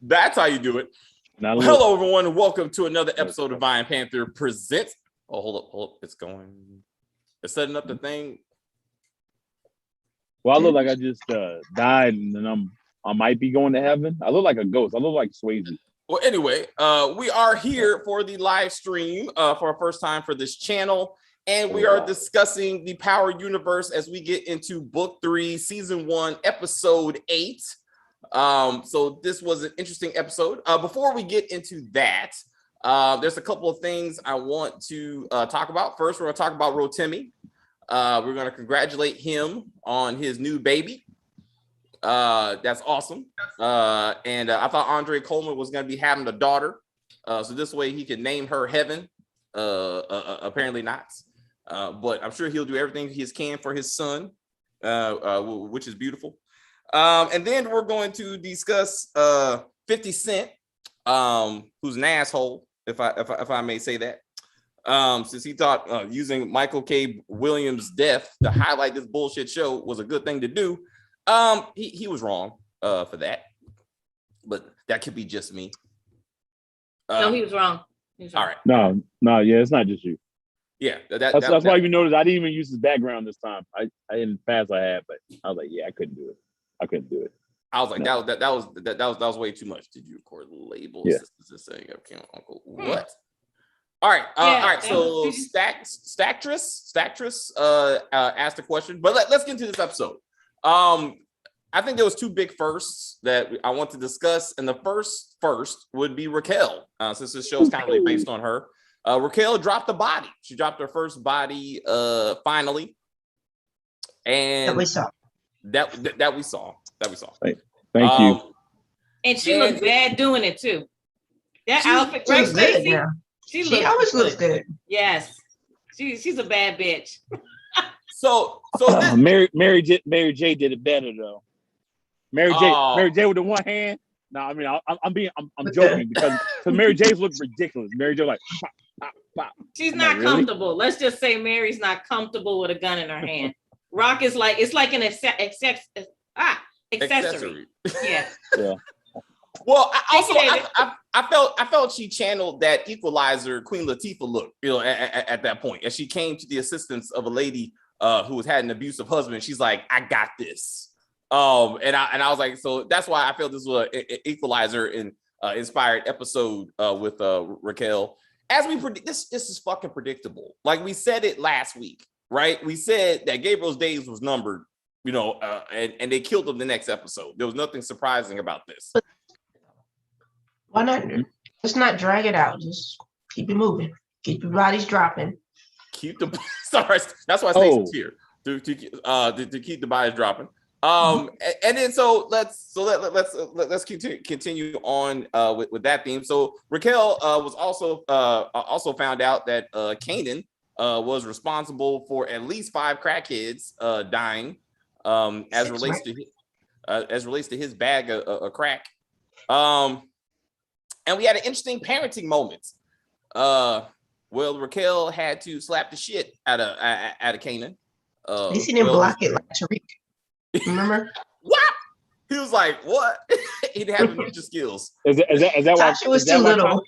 That's how you do it. Hello, everyone, and welcome to another episode of Vine Panther Presents. Oh, hold up. It's setting up the thing. Well, I look like I just died, and then I might be going to heaven. I look like a ghost. I look like Swayze. Well, anyway, we are here for the live stream for our first time for this channel, and we are discussing the Power Universe as we get into Book 3, Season 1, Episode 8. So this was an interesting episode. Before we get into that, there's a couple of things I want to talk about. First, we're going to talk about Rotimi. We're going to congratulate him on his new baby. That's awesome. And I thought Andre Coleman was going to be having a daughter. So this way he can name her Heaven. Apparently not. But I'm sure he'll do everything he can for his son, which is beautiful. And then we're going to discuss 50 Cent, who's an asshole, if I may say that. Since he thought using Michael K. Williams' death to highlight this bullshit show was a good thing to do. He was wrong for that, but that could be just me. No, he was wrong. All right. No, yeah, it's not just you. Yeah, that's why you noticed I didn't even use his background this time. I didn't pass. I had, but I was like, yeah, I couldn't do it. I was like, no. that was way too much. Did you record labels? Yeah. This is saying, okay, Uncle, what? All right, all right. So Stactress asked a question, but let's get into this episode. I think there was two big firsts that I want to discuss, and the first would be Raquel, since this show is kind of really based on her. Raquel dropped a body. She dropped her first body finally, and that we saw. That we saw. Thank you. And she looked bad doing it too. That outfit, right, Stacey? She always looks good. Yes, she's a bad bitch. So Mary J did it better though. Mary J with the one hand. No, I mean I'm joking because Mary J's look ridiculous. Mary J like pop, pop, pop. She's not comfortable. Let's just say Mary's not comfortable with a gun in her hand. Rock is like it's like an accessory. Yeah. Well, I felt she channeled that Equalizer Queen Latifah look, at that point, as she came to the assistance of a lady who had an abusive husband. She's like, I got this. And I was like, so that's why I felt this was an Equalizer inspired episode with Raquel. As we predict, this is fucking predictable. Like we said it last week, right? We said that Gabriel's days was numbered, and they killed him the next episode. There was nothing surprising about this. Why not? Let's not drag it out. Just keep it moving. Keep your bodies dropping. Keep the sorry. That's why Stacey's here to keep the bodies dropping. And then let's continue on with that theme. So Raquel was also found out that Kanan was responsible for at least 5 crackheads dying as relates to his bag of crack. And we had an interesting parenting moment. Well, Raquel had to slap the shit out of Kanan. He didn't block it like Tariq. Remember? What? He was like, "What?" He didn't have the ninja skills. Is that why Tasha was too little?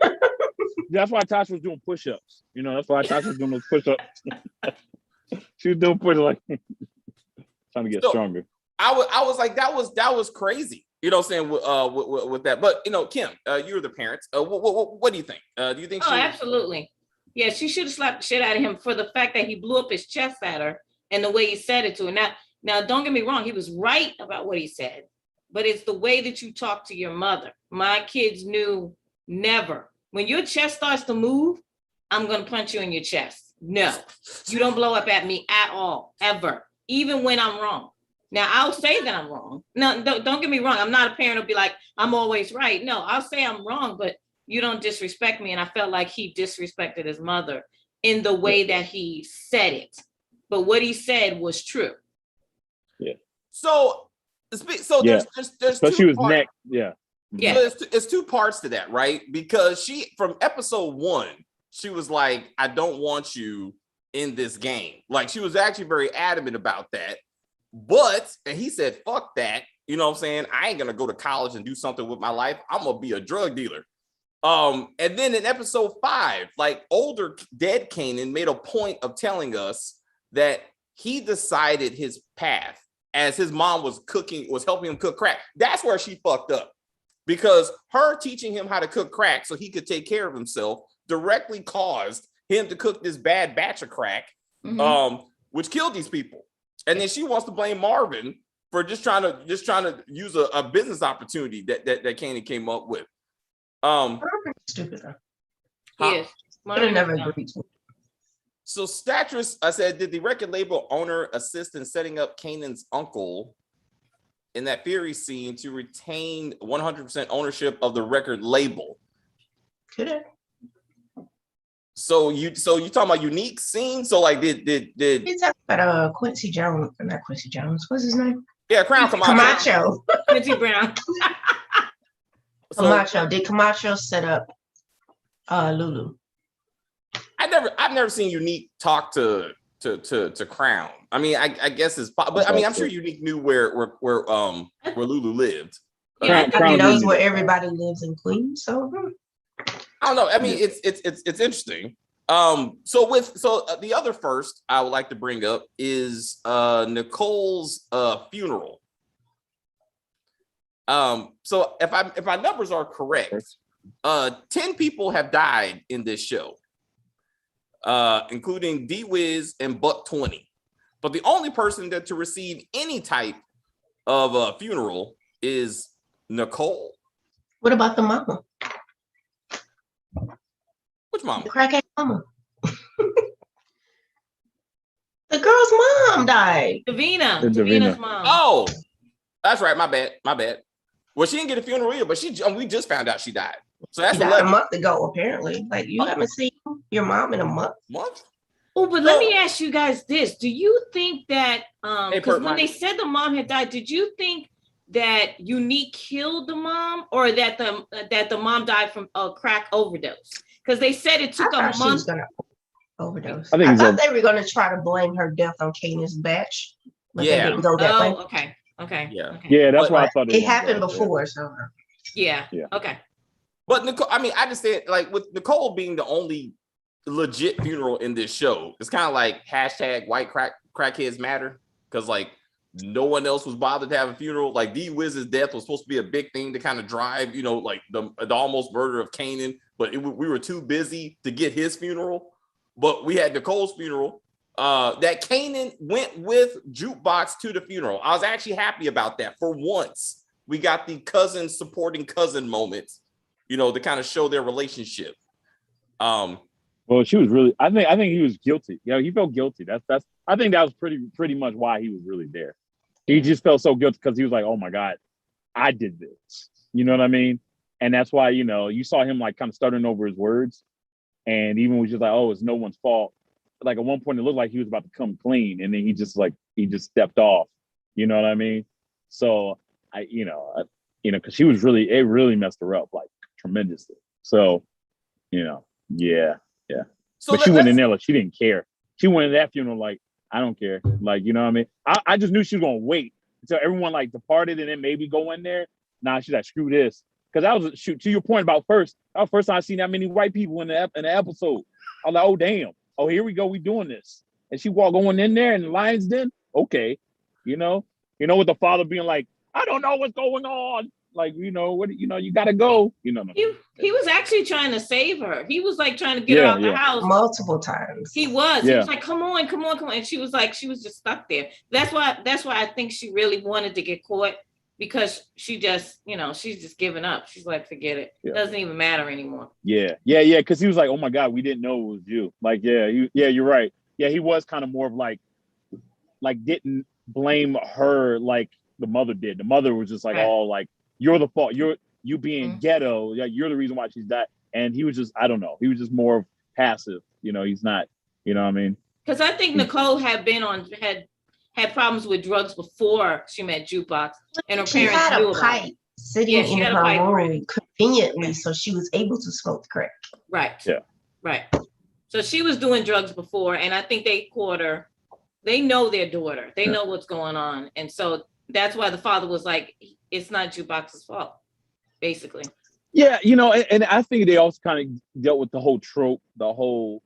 That's why Tasha was doing push-ups. That's why Tasha was doing those push-ups. She was doing push-ups like trying to get stronger. I was like, that was crazy. You know what I'm saying with that. But Kim, you're the parents. What do you think? Do you think? Absolutely. Yeah, she should have slapped the shit out of him for the fact that he blew up his chest at her and the way he said it to her. Now, don't get me wrong. He was right about what he said, but it's the way that you talk to your mother. My kids knew never. When your chest starts to move, I'm going to punch you in your chest. No, you don't blow up at me at all, ever, even when I'm wrong. Now, I'll say that I'm wrong. No, don't get me wrong. I'm not a parent who'll be like, I'm always right. No, I'll say I'm wrong, but you don't disrespect me. And I felt like he disrespected his mother in the way that he said it. But what he said was true. Yeah. So there's but two she was parts. next. Yeah. Yeah. So it's 2 parts to that, right? Because she, from episode 1, she was like, I don't want you in this game. Like, she was actually very adamant about that. But, and he said, fuck that. You know what I'm saying? I ain't gonna go to college and do something with my life. I'm gonna be a drug dealer. And then in episode 5, like older dead Kanan made a point of telling us that he decided his path as his mom was helping him cook crack. That's where she fucked up, because her teaching him how to cook crack so he could take care of himself directly caused him to cook this bad batch of crack, which killed these people. And then she wants to blame Marvin for just trying to use a business opportunity that Kanan came up with. Stupid. Yes. I never agreed to. So Statress, I said, did the record label owner assist in setting up Kanan's uncle in that Fury scene to retain 100% ownership of the record label? Could it? So you talking about unique scene? So like did You talking about Quincy Jones? Not Quincy Jones. What's his name? Yeah, Crown Camacho. Quincy Brown. Camacho. Did Camacho set up Lulu? I've never seen Unique talk to Crown. I mean, I guess but I mean, I'm sure Unique knew where Lulu lived. He knows where everybody lives in Queens. So I don't know. I mean, it's interesting. So the other first I would like to bring up is Nicole's funeral. So if my numbers are correct, 10 people have died in this show, including D-Wiz and Buck 20. But the only person to receive any type of a funeral is Nicole. What about the mama? Which mama? The crackhead mama. The girl's mom died. Davina's mom. Oh, that's right. My bad. Well, she didn't get a funeral either, but we just found out she died. So that's she died a month ago, apparently. Like, you haven't seen your mom in a month. Oh, but let me ask you guys this. Do you think that because when they said the mom had died, did you think that Unique killed the mom, or that the mom died from a crack overdose? Because they said it took a month. She was gonna overdose. I thought they were gonna try to blame her death on Kanan's batch, but they didn't go that way. Okay. Yeah, that's why I thought it happened before. So yeah. Okay. But Nicole, I mean, I just said, like, with Nicole being the only legit funeral in this show, it's kind of like hashtag white crackheads matter, because like no one else was bothered to have a funeral. Like D-Wiz's death was supposed to be a big thing to kind of drive, like the almost murder of Kanan, but we were too busy to get his funeral. But we had Nicole's funeral. That Kanan went with Jukebox to the funeral. I was actually happy about that. For once, we got the cousin supporting cousin moments, to kind of show their relationship. Well, she was really. I think he was guilty. He felt guilty. That's. I think that was pretty much why he was really there. He just felt so guilty because he was like, "Oh my God, I did this." You know what I mean? And that's why you saw him like kind of stuttering over his words, and even was just like, "Oh, it's no one's fault." Like at one point, it looked like he was about to come clean, and then he just stepped off. You know what I mean? So because she was really, it really messed her up like tremendously. So, yeah. So but she went in there like she didn't care. She went in that funeral like, I don't care. Like, you know what I mean? I just knew she was gonna wait until everyone like departed and then maybe go in there. Nah, she's like, screw this. Because that was to your point about that was the first time I seen that many white people in the episode. I was like, oh damn. Oh, here we go, we doing this. And she going in there and the lion's den. Okay. With the father being like, I don't know what's going on. Like, you gotta go. He was actually trying to save her. He was like trying to get her out the house multiple times. He was. He was like, come on. And she was just stuck there. That's why I think she really wanted to get caught, because she just, she's just giving up. She's like, forget it. It doesn't even matter anymore. Yeah. Because he was like, oh my God, we didn't know it was you. Like, you're right. Yeah, he was kind of more of like didn't blame her like the mother did. The mother was just like, oh, like, you're the fault. You being ghetto. Yeah, you're the reason why she's died. And he was just, I don't know. He was just more passive. He's not. You know what I mean? Because I think Nicole had problems with drugs before she met Jukebox, and her she parents had knew a pipe about sitting in her room conveniently, so she was able to smoke crack. Right. Yeah. Right. So she was doing drugs before, and I think they caught her. They know their daughter. They know what's going on, and so that's why the father was like, it's not Jukebox's fault, basically. Yeah, and I think they also kind of dealt with the whole trope, the whole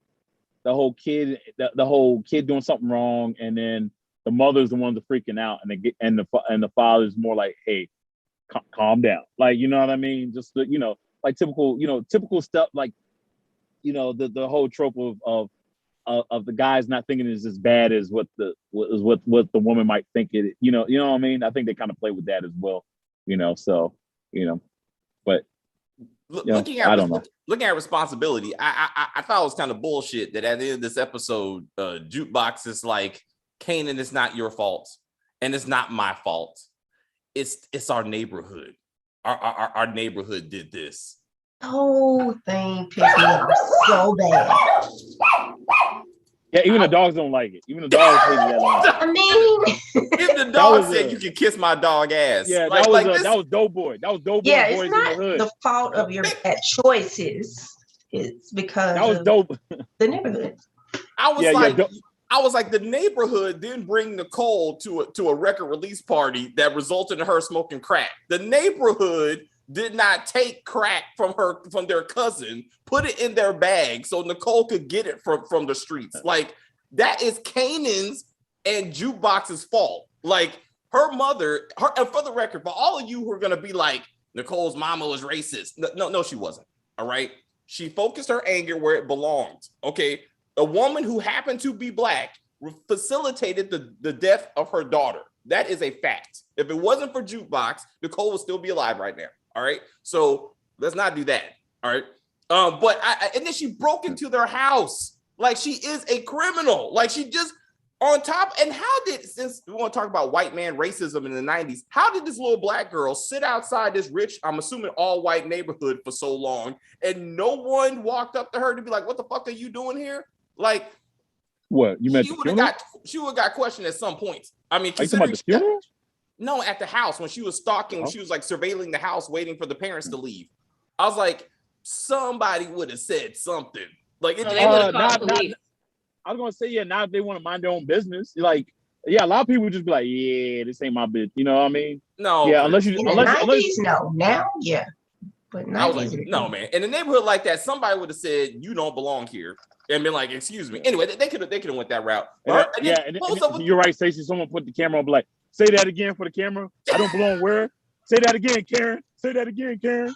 kid, the whole kid doing something wrong, and then the mother's the one that's freaking out, and the father's more like, hey, calm down, like, you know what I mean? Just like typical stuff, like, the whole trope of the guys not thinking it's as bad as what the woman might think it. You know what I mean? I think they kind of play with that as well. So but looking at responsibility, I thought it was kind of bullshit that at the end of this episode, Jukebox is like, Kanan, it's not your fault, and it's not my fault. It's our neighborhood. Our neighborhood did this. Whole thing pissed me off so bad. Yeah, even the dogs don't like it. Even the dogs hate that line. I mean, if the dog said you can kiss my dog ass. Yeah, that was Doughboy. That was Doughboy. Yeah, Boys it's not in the hood. the fault of your bad choices. It's because that was dope. The neighborhood. I was like, the neighborhood didn't bring Nicole to a record release party that resulted in her smoking crack. The neighborhood did not take crack from their cousin, put it in their bag so Nicole could get it from the streets. Like, that is Kanan's and Jukebox's fault. Like, her mother, and for the record, for all of you who are gonna be like, Nicole's mama was racist. No, she wasn't. All right. She focused her anger where it belonged. Okay. A woman who happened to be Black facilitated the death of her daughter. That is a fact. If it wasn't for Jukebox, Nicole would still be alive right now. All right. So let's not do that. All right. But and then she broke into their house. Like, she is a criminal. Like, she just on top. And since we want to talk about white man racism in the 90s, how did this little Black girl sit outside this rich, I'm assuming all white neighborhood for so long, and no one walked up to her to be like, what the fuck are you doing here? Like, what you meant? She would have got questioned at some point. I mean, are you talking about the funeral? No, at the house when she was stalking, she was like surveilling the house, waiting for the parents to leave. I was like, somebody would have said something. Like, they would have called police. I was gonna say, now if they want to mind their own business, like, a lot of people would just be like, yeah, this ain't my bitch. You know what I mean? No. Yeah, unless no. Now, yeah. But I was like, no, man. In a neighborhood like that, somebody would have said, you don't belong here. And been like, excuse me. Anyway, they could have went that route. And you're right, Stacey. Someone put the camera on, be like, say that again for the camera. I don't belong where? Say that again, Karen. Say that again, Karen.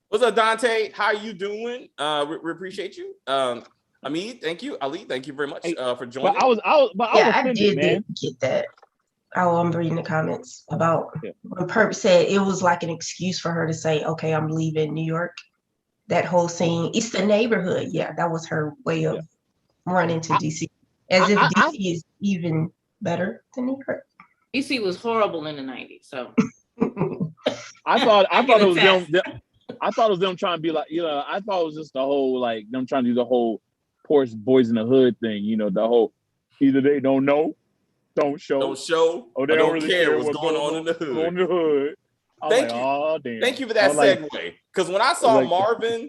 What's up, Dante? How are you doing? We appreciate you. Amit, thank you. Ali, thank you very much for joining. I did get that. I'm reading the comments about when Perp said it was like an excuse for her to say, okay, I'm leaving New York. That whole scene, it's the neighborhood. Yeah, that was her way of running to DC. As if DC is even better than New York. DC was horrible in the 90s. So I thought it was them. I thought it was them trying to be like, I thought it was just the whole, like, them trying to do the whole poor boys in the hood thing. The whole either they don't know, don't show, or they don't really care what's going on in the hood. Thank you. Thank you for that segue. Because when I saw Marvin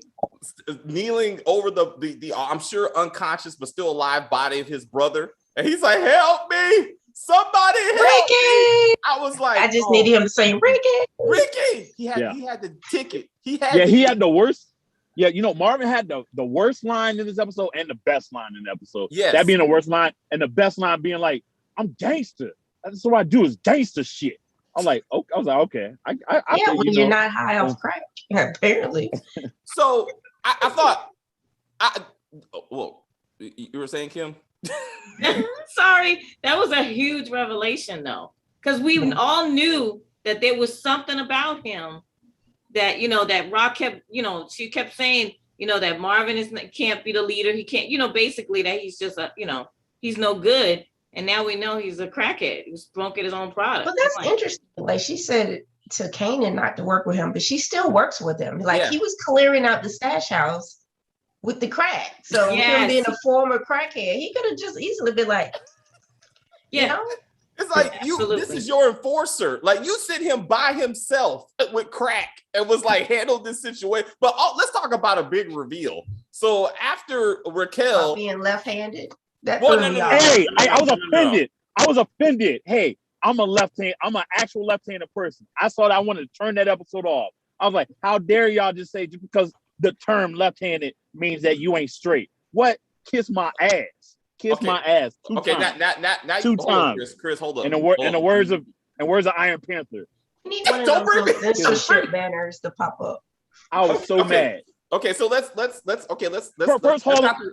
kneeling over the I'm sure unconscious but still alive body of his brother, and he's like, "Help me! Somebody help me!" I was like, I just needed him to say, Ricky. He had the ticket. He had the worst. Yeah, Marvin had the worst line in this episode and the best line in the episode. Yes. That being the worst line and the best line being like, "I'm gangster. That's what I do is gangster shit." I'm like, okay. I was like, okay. I when you're not high off crack, apparently. So I thought, you were saying, Kim? Sorry, that was a huge revelation, though, because we all knew that there was something about him that that Rock kept, she kept saying, that Marvin can't be the leader. He can't, basically that he's just he's no good. And now we know he's a crackhead. He's smoking his own product. But that's interesting. Like, she said to Kanan not to work with him, but she still works with him. Like, he was clearing out the stash house with the crack. So him being a former crackhead, he could have just easily been like, It's like, this is your enforcer. Like, you sent him by himself with crack and was like, handle this situation. But let's talk about a big reveal. So after Raquel being left-handed. Hey, I was offended. I was offended. Hey, I'm an actual left-handed person. I thought I wanted to turn that episode off. I was like, how dare y'all just say just because the term left-handed means that you ain't straight? What? Kiss my ass. Kiss my ass. Two times. Now two hold times. Up, Chris, hold up. In the words of Iron Panther. You need one of those censorship banners to pop up. I was so mad. Okay, so let's first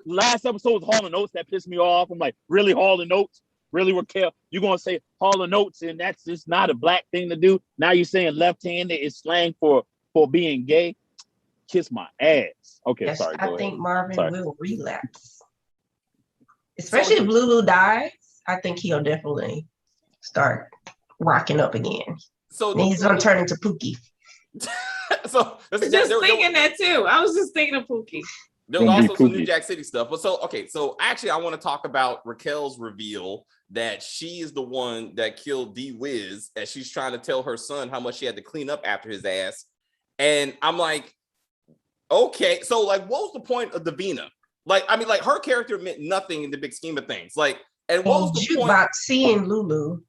last episode was Hall & Oates that pissed me off. I'm like, really, Hall & Oates? Really, Raquel? You're gonna say Hall & Oates and that's just not a black thing to do? Now you're saying left-handed is slang for being gay? Kiss my ass. Okay, yes, sorry. I think Marvin will relapse. Especially if Lulu dies, I think he'll definitely start rocking up again. So and he's gonna turn into Pookie. So thinking that too. I was just thinking of Pookie. There's also some New Jack City stuff. But so actually I want to talk about Raquel's reveal that she is the one that killed D-Wiz as she's trying to tell her son how much she had to clean up after his ass. And I'm like, okay, so like what was the point of Davina? Like, I mean, like her character meant nothing in the big scheme of things. Like, and what was the point? Jukebox seeing Lulu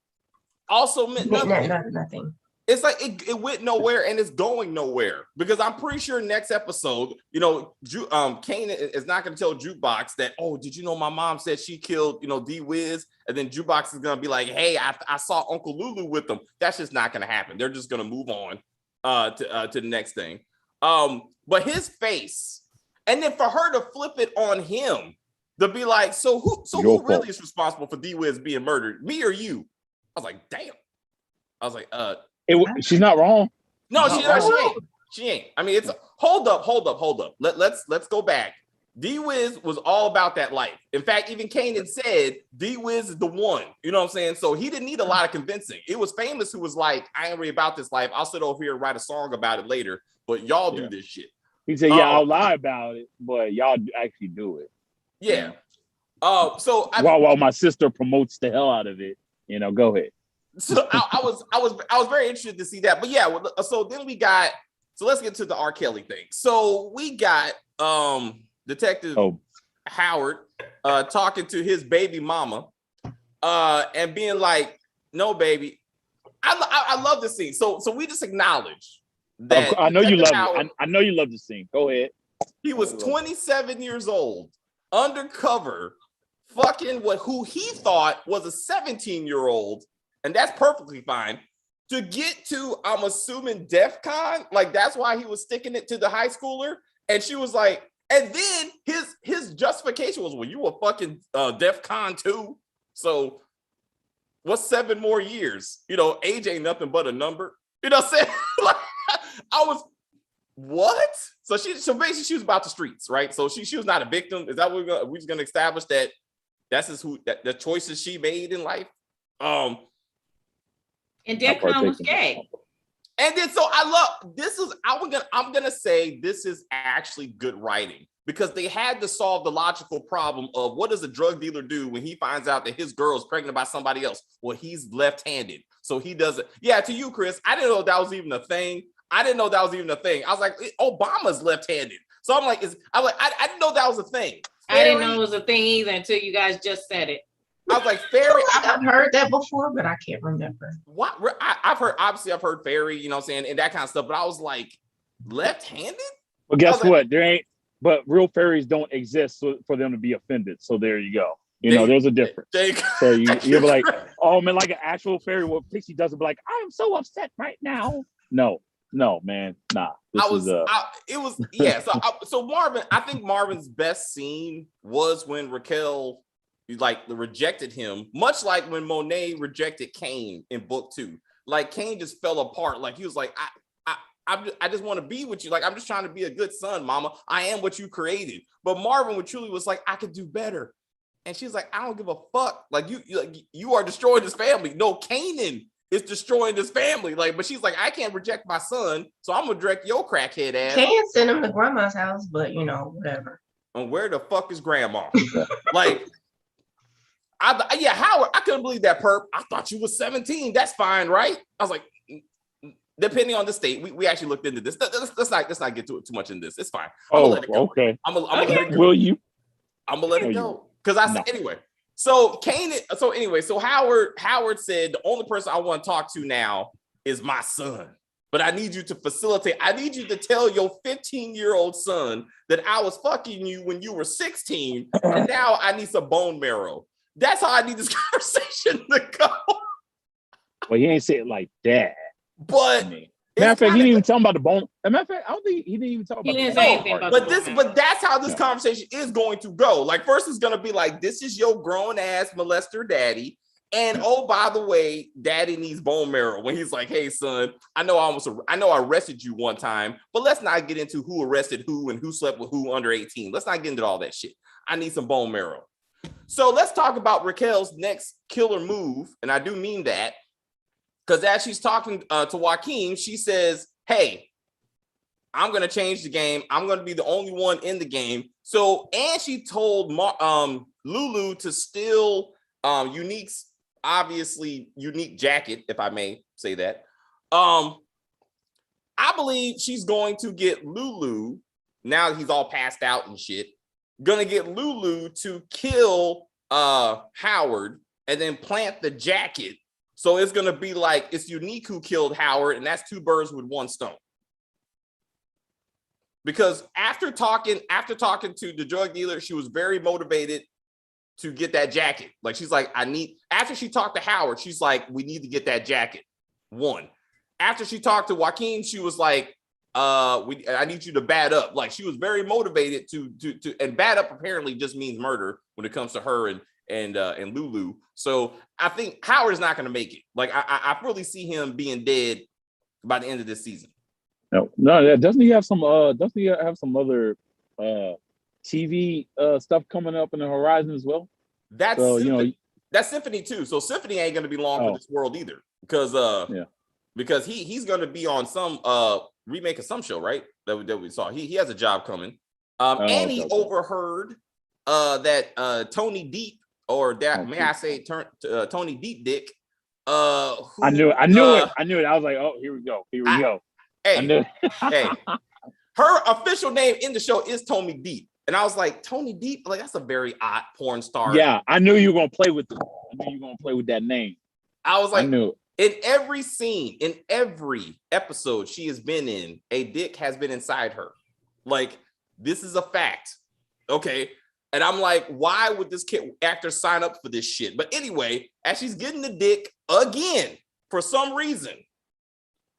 also meant nothing. Nothing. It's like it went nowhere and it's going nowhere because I'm pretty sure next episode, Kanan is not going to tell Jukebox that, oh, did you know my mom said she killed, D-Wiz? And then Jukebox is going to be like, hey, I saw Uncle Lulu with them. That's just not going to happen. They're just going to move on to the next thing. But his face, and then for her to flip it on him to be like, so who really is responsible for D-Wiz being murdered? Me or you? I was like, damn. I was like, she's not wrong. No, she ain't. I mean, it's hold up. Let's go back. D-Wiz was all about that life. In fact, even Kanan said D-Wiz is the one. You know what I'm saying? So he didn't need a lot of convincing. It was Famous who was like, I ain't really about this life. I'll sit over here and write a song about it later, but y'all do this shit. He said, yeah, I'll lie about it, but y'all actually do it. Yeah. While my sister promotes the hell out of it, go ahead. So I was very interested to see that. But yeah, so then let's get to the R. Kelly thing. So we got Detective Howard talking to his baby mama and being like, no, baby. I love this scene. So we just acknowledge that I know you love it. I know you love the scene. Go ahead. He was 27 years old, undercover, fucking who he thought was a 17-year-old. And that's perfectly fine. To get to, I'm assuming, DEF CON, like that's why he was sticking it to the high schooler. And she was like, and then his justification was, well, you were fucking DEF CON too. So what's 7 more years? Age ain't nothing but a number. You know what I'm saying? Like, I was, what? So basically she was about the streets, right? So she was not a victim. Is that what we're just gonna establish that that's the choices she made in life? And DEF CON was gay. And then so I love this is I'm gonna say this is actually good writing because they had to solve the logical problem of what does a drug dealer do when he finds out that his girl is pregnant by somebody else? Well, he's left-handed, so he doesn't. Yeah, to you, Chris, I didn't know that was even a thing. I was like, Obama's left-handed. So I'm like, I didn't know that was a thing. I didn't know it was a thing either until you guys just said it. I was like, Fairy. I've heard that before, but I can't remember. What? I've heard Fairy, you know what I'm saying, and that kind of stuff. But I was like, left-handed? Well, guess what? There ain't, but real fairies don't exist for them to be offended. So there you go. There's a difference. So you'll be like, oh man, like an actual fairy. What Pixie doesn't be like, I am so upset right now. No, man, nah. So Marvin, I think Marvin's best scene was when Raquel rejected him, much like when Monet rejected Kane in book 2. Like Kane just fell apart. Like he was like, I just want to be with you. Like I'm just trying to be a good son, mama. I am what you created. But Marvin truly was like, I could do better. And she's like, I don't give a fuck. Like you are destroying this family. No, Kanan is destroying this family. Like, but she's like, I can't reject my son, so I'm gonna direct your crackhead ass. Can't send him to grandma's house, but whatever. And where the fuck is grandma? Like. Howard, I couldn't believe that, perp. I thought you was 17. That's fine, right? I was like, depending on the state, we actually looked into this. Let's not get too much in this. It's fine. I'm gonna let it go. Okay. I'm gonna let it go. Will you? I'm gonna let it go. Because anyway. So Kanan, so anyway, so Howard said the only person I want to talk to now is my son. But I need you to facilitate. I need you to tell your 15-year-old son that I was fucking you when you were 16, and now I need some bone marrow. That's how I need this conversation to go. Well, he ain't say it like that. But matter of fact, he didn't even talk about the bone. Matter of fact, I don't think he didn't even talk about the bone part. But that's how this conversation is going to go. Like, first it's gonna be like, this is your grown ass molester daddy. And oh, by the way, daddy needs bone marrow. When he's like, hey, son, I know I arrested you one time, but let's not get into who arrested who and who slept with who under 18. Let's not get into all that shit. I need some bone marrow. So let's talk about Raquel's next killer move. And I do mean that, because as she's talking to Joaquin, she says, hey, I'm going to change the game. I'm going to be the only one in the game. So, and she told Lulu to steal Unique's obviously unique jacket, if I may say that. I believe she's going to get Lulu, now that he's all passed out and shit, gonna get Lulu to kill Howard and then plant the jacket. So it's gonna be like it's Unique who killed Howard, and that's 2 birds with 1 stone. Because after talking to the drug dealer, she was very motivated to get that jacket. Like, she's like, after she talked to Howard, she's like, we need to get that jacket. 1. After she talked to Joaquin, she was like, I need you to bat up. Like, she was very motivated to and bat up apparently just means murder when it comes to her and Lulu. So I think Howard is not going to make it. Like, I really see him being dead by the end of this season. No, doesn't he have some other TV stuff coming up in the horizon as well? That's Symphony too. So Symphony ain't going to be long for this world either, because he's going to be on some remake of some show, right? That we saw. He has a job coming. And he overheard that Tony Deep, or that may I say Tony Deep Dick. I knew it. I was like, oh, here we go. Hey, her official name in the show is Tony Deep. And I was like, Tony Deep, like, that's a very odd porn star. Yeah, I knew you were gonna play with it. I knew you were gonna play with that name. I was like, in every scene, in every episode she has been in, a dick has been inside her. Like, this is a fact. Okay. And I'm like, why would this actor sign up for this shit? But anyway, as she's getting the dick again, for some reason,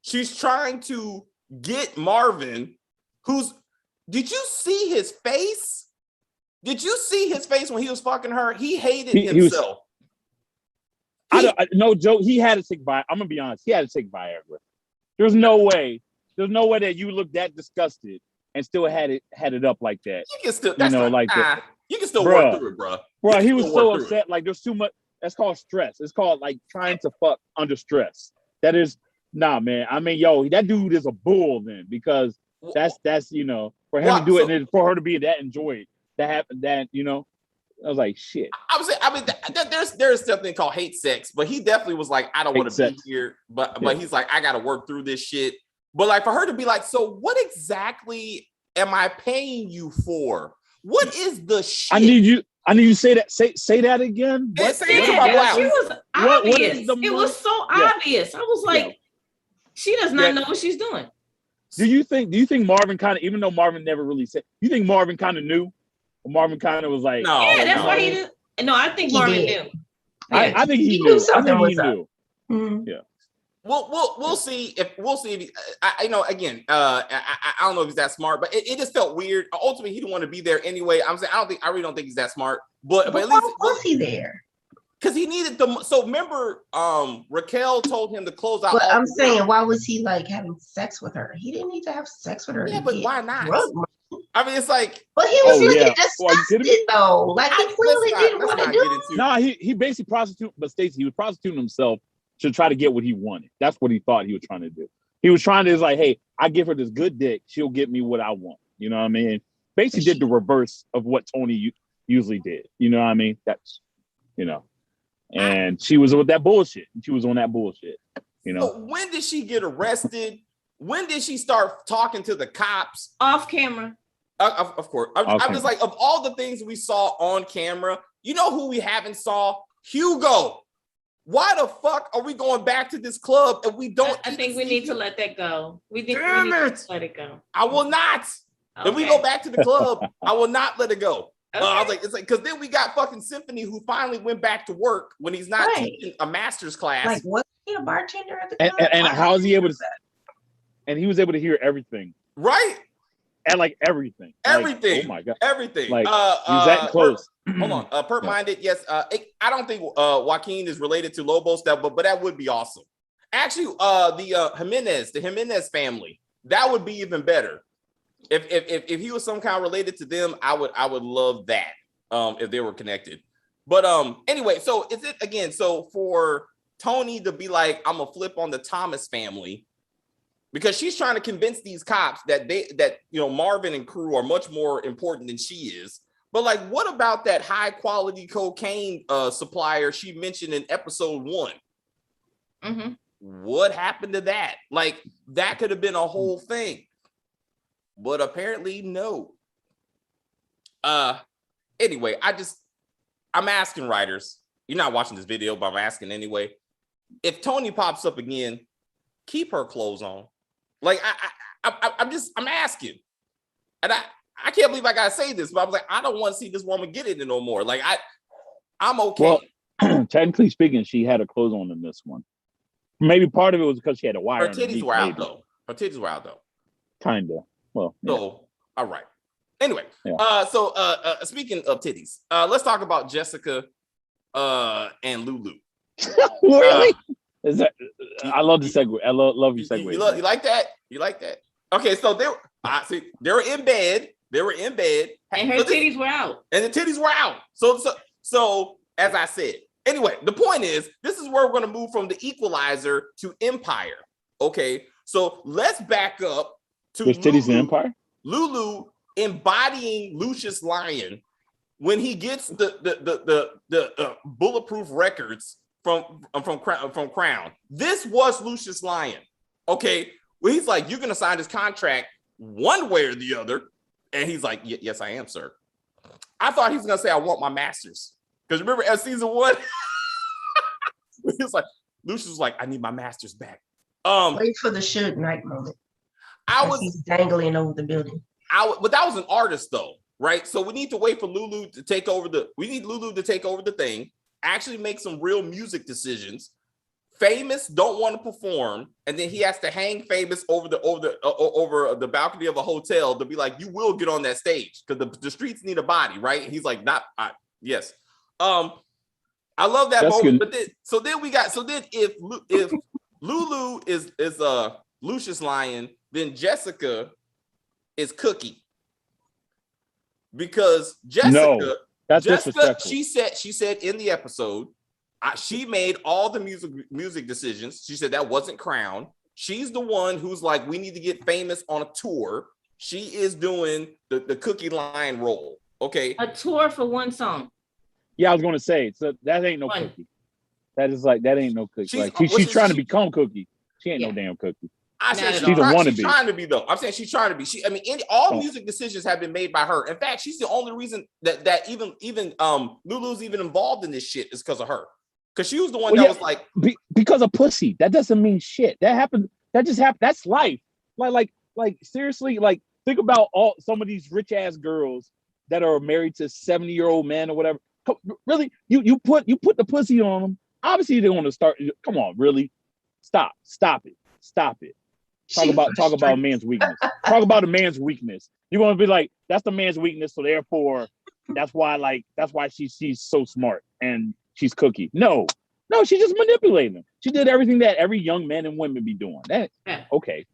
she's trying to get Marvin, did you see his face? Did you see his face when he was fucking her? He hated himself. No joke. He had to take Viagra. I'm gonna be honest. He had to take Viagra. There's no way that you look that disgusted and still had it up like that. You can still, you can still work through it, bro. Bro, he was so upset. Like, there's too much. That's called stress. It's called like trying to fuck under stress. That is, nah, man. I mean, yo, that dude is a bull then, because that's for him to do it and for her to be that enjoyed. That happened. That I was like, shit. There's something called hate sex, but he definitely was like, I don't want to be here, but he's like, I got to work through this shit. But like, for her to be like, so what exactly am I paying you for? What is the shit? I need you to say that. Say that again. She was obvious. It was so obvious. I was like, she does not know what she's doing. Do you think Marvin kind of, even though Marvin never really said, you think Marvin kind of knew? Or Marvin kind of was like, no. Yeah, that's why he didn't. No, I think Marvin knew. I think he knew. I think he knew. Mm-hmm. Yeah. We'll see if I don't know if he's that smart, but it just felt weird. Ultimately, he didn't want to be there anyway. I'm saying I really don't think he's that smart. But at least was he there? Because he needed so remember, Raquel told him to close out. But I'm saying, why was he like having sex with her? He didn't need to have sex with her. Yeah, but why not? I mean, it's like, but he was looking disgusted though. Like, he clearly didn't want to do it. No, he basically prostituted, but Stacey, he was prostituting himself to try to get what he wanted. That's what he thought he was trying to do. He was trying to, like, hey, I give her this good dick, she'll get me what I want. You know what I mean? Basically did the reverse of what Tony usually did. You know what I mean? That's, and she was with that bullshit. She was on that bullshit. So when did she get arrested? When did she start talking to the cops? Off camera. Of course. I'm just like, of all the things we saw on camera, you know who we haven't saw? Hugo. Why the fuck are we going back to this club and we don't? I think we need to let that go. Damn it. Let it go. I will not. Okay. If we go back to the club, I will not let it go. Okay. I was like, it's like, because then we got fucking Symphony who finally went back to work when he's not teaching a master's class. Like, was he a bartender at the club? And how is he able to? And he was able to hear everything. Right. And like everything. Everything. Like, oh my God. Everything. Like, he was that close. Hold on. Pert-minded, yes. I don't think Joaquin is related to Lobos, but that would be awesome. Actually, the Jimenez family, that would be even better. If he was some kind of related to them, I would love that. If they were connected. But anyway, so is it again? So for Tony to be like, I'm gonna flip on the Thomas family, because she's trying to convince these cops that Marvin and crew are much more important than she is. But like, what about that high quality cocaine supplier she mentioned in episode 1? Mm-hmm. What happened to that? Like, that could have been a whole thing, but apparently no. Anyway, I'm asking writers. You're not watching this video, but I'm asking anyway. If Tony pops up again, keep her clothes on. Like, I'm asking, and I can't believe I gotta say this, but I'm like, I don't want to see this woman get it no more. Like, I'm okay. Well, technically speaking, she had her clothes on in this one. Maybe part of it was because she had a wire. Her titties were out though. Her titties were out though. Kinda. Well. Yeah. So, all right. Anyway, yeah. So speaking of titties, let's talk about Jessica and Lulu. Really? Is that? I love the segue. I love your segue. You like that? You like that? Okay, so they were in bed. They were in bed, and her titties were out. And the titties were out. So as I said, anyway, the point is, this is where we're going to move from the Equalizer to Empire. Okay, so let's back up to There's titties in Empire. Lulu embodying Lucius Lyon when he gets the bulletproof records from Crown. This was Lucius Lyon. Okay, well, he's like, you're gonna sign this contract one way or the other, and he's like, yes, I am, sir. I thought he was gonna say, I want my masters, because remember at season 1, he was like, Lucius was like, I need my masters back. Wait for the Suge Knight moment. He's dangling over the building. But that was an artist though, right? So we need to wait for Lulu to take over the thing, actually make some real music decisions. Famous don't want to perform, and then he has to hang Famous over the balcony of a hotel to be like, you will get on that stage because the streets need a body, right? And he's like, yes. I love that That's moment. good. But then if Lulu is Lucius Lyon, then Jessica is Cookie, because Jessica, she said in the episode, she made all the music decisions. She said that wasn't Crown. She's the one who's like, we need to get Famous on a tour. She is doing the Cookie line role. Okay, a tour for one song. Yeah, I was going to say, so that ain't no Cookie. That ain't no Cookie. She's trying to become Cookie. She ain't no damn Cookie. I said she's trying to be though. I'm saying she's trying to be. All music decisions have been made by her. In fact, she's the only reason that even Lulu's even involved in this shit is because of her. Because she was the one that was like, because of pussy. That doesn't mean shit. That happened. That just happened. That's life. Like seriously. Like, think about some of these rich ass girls that are married to 70-year-old men or whatever. Really, you put the pussy on them. Obviously, they want to start. Come on, really, stop it. Talk about a man's weakness. Talk about a man's weakness. You're gonna be like, that's the man's weakness, so therefore, that's why she's so smart and she's Cookie. No, she's just manipulating them. She did everything that every young man and women be doing. Okay,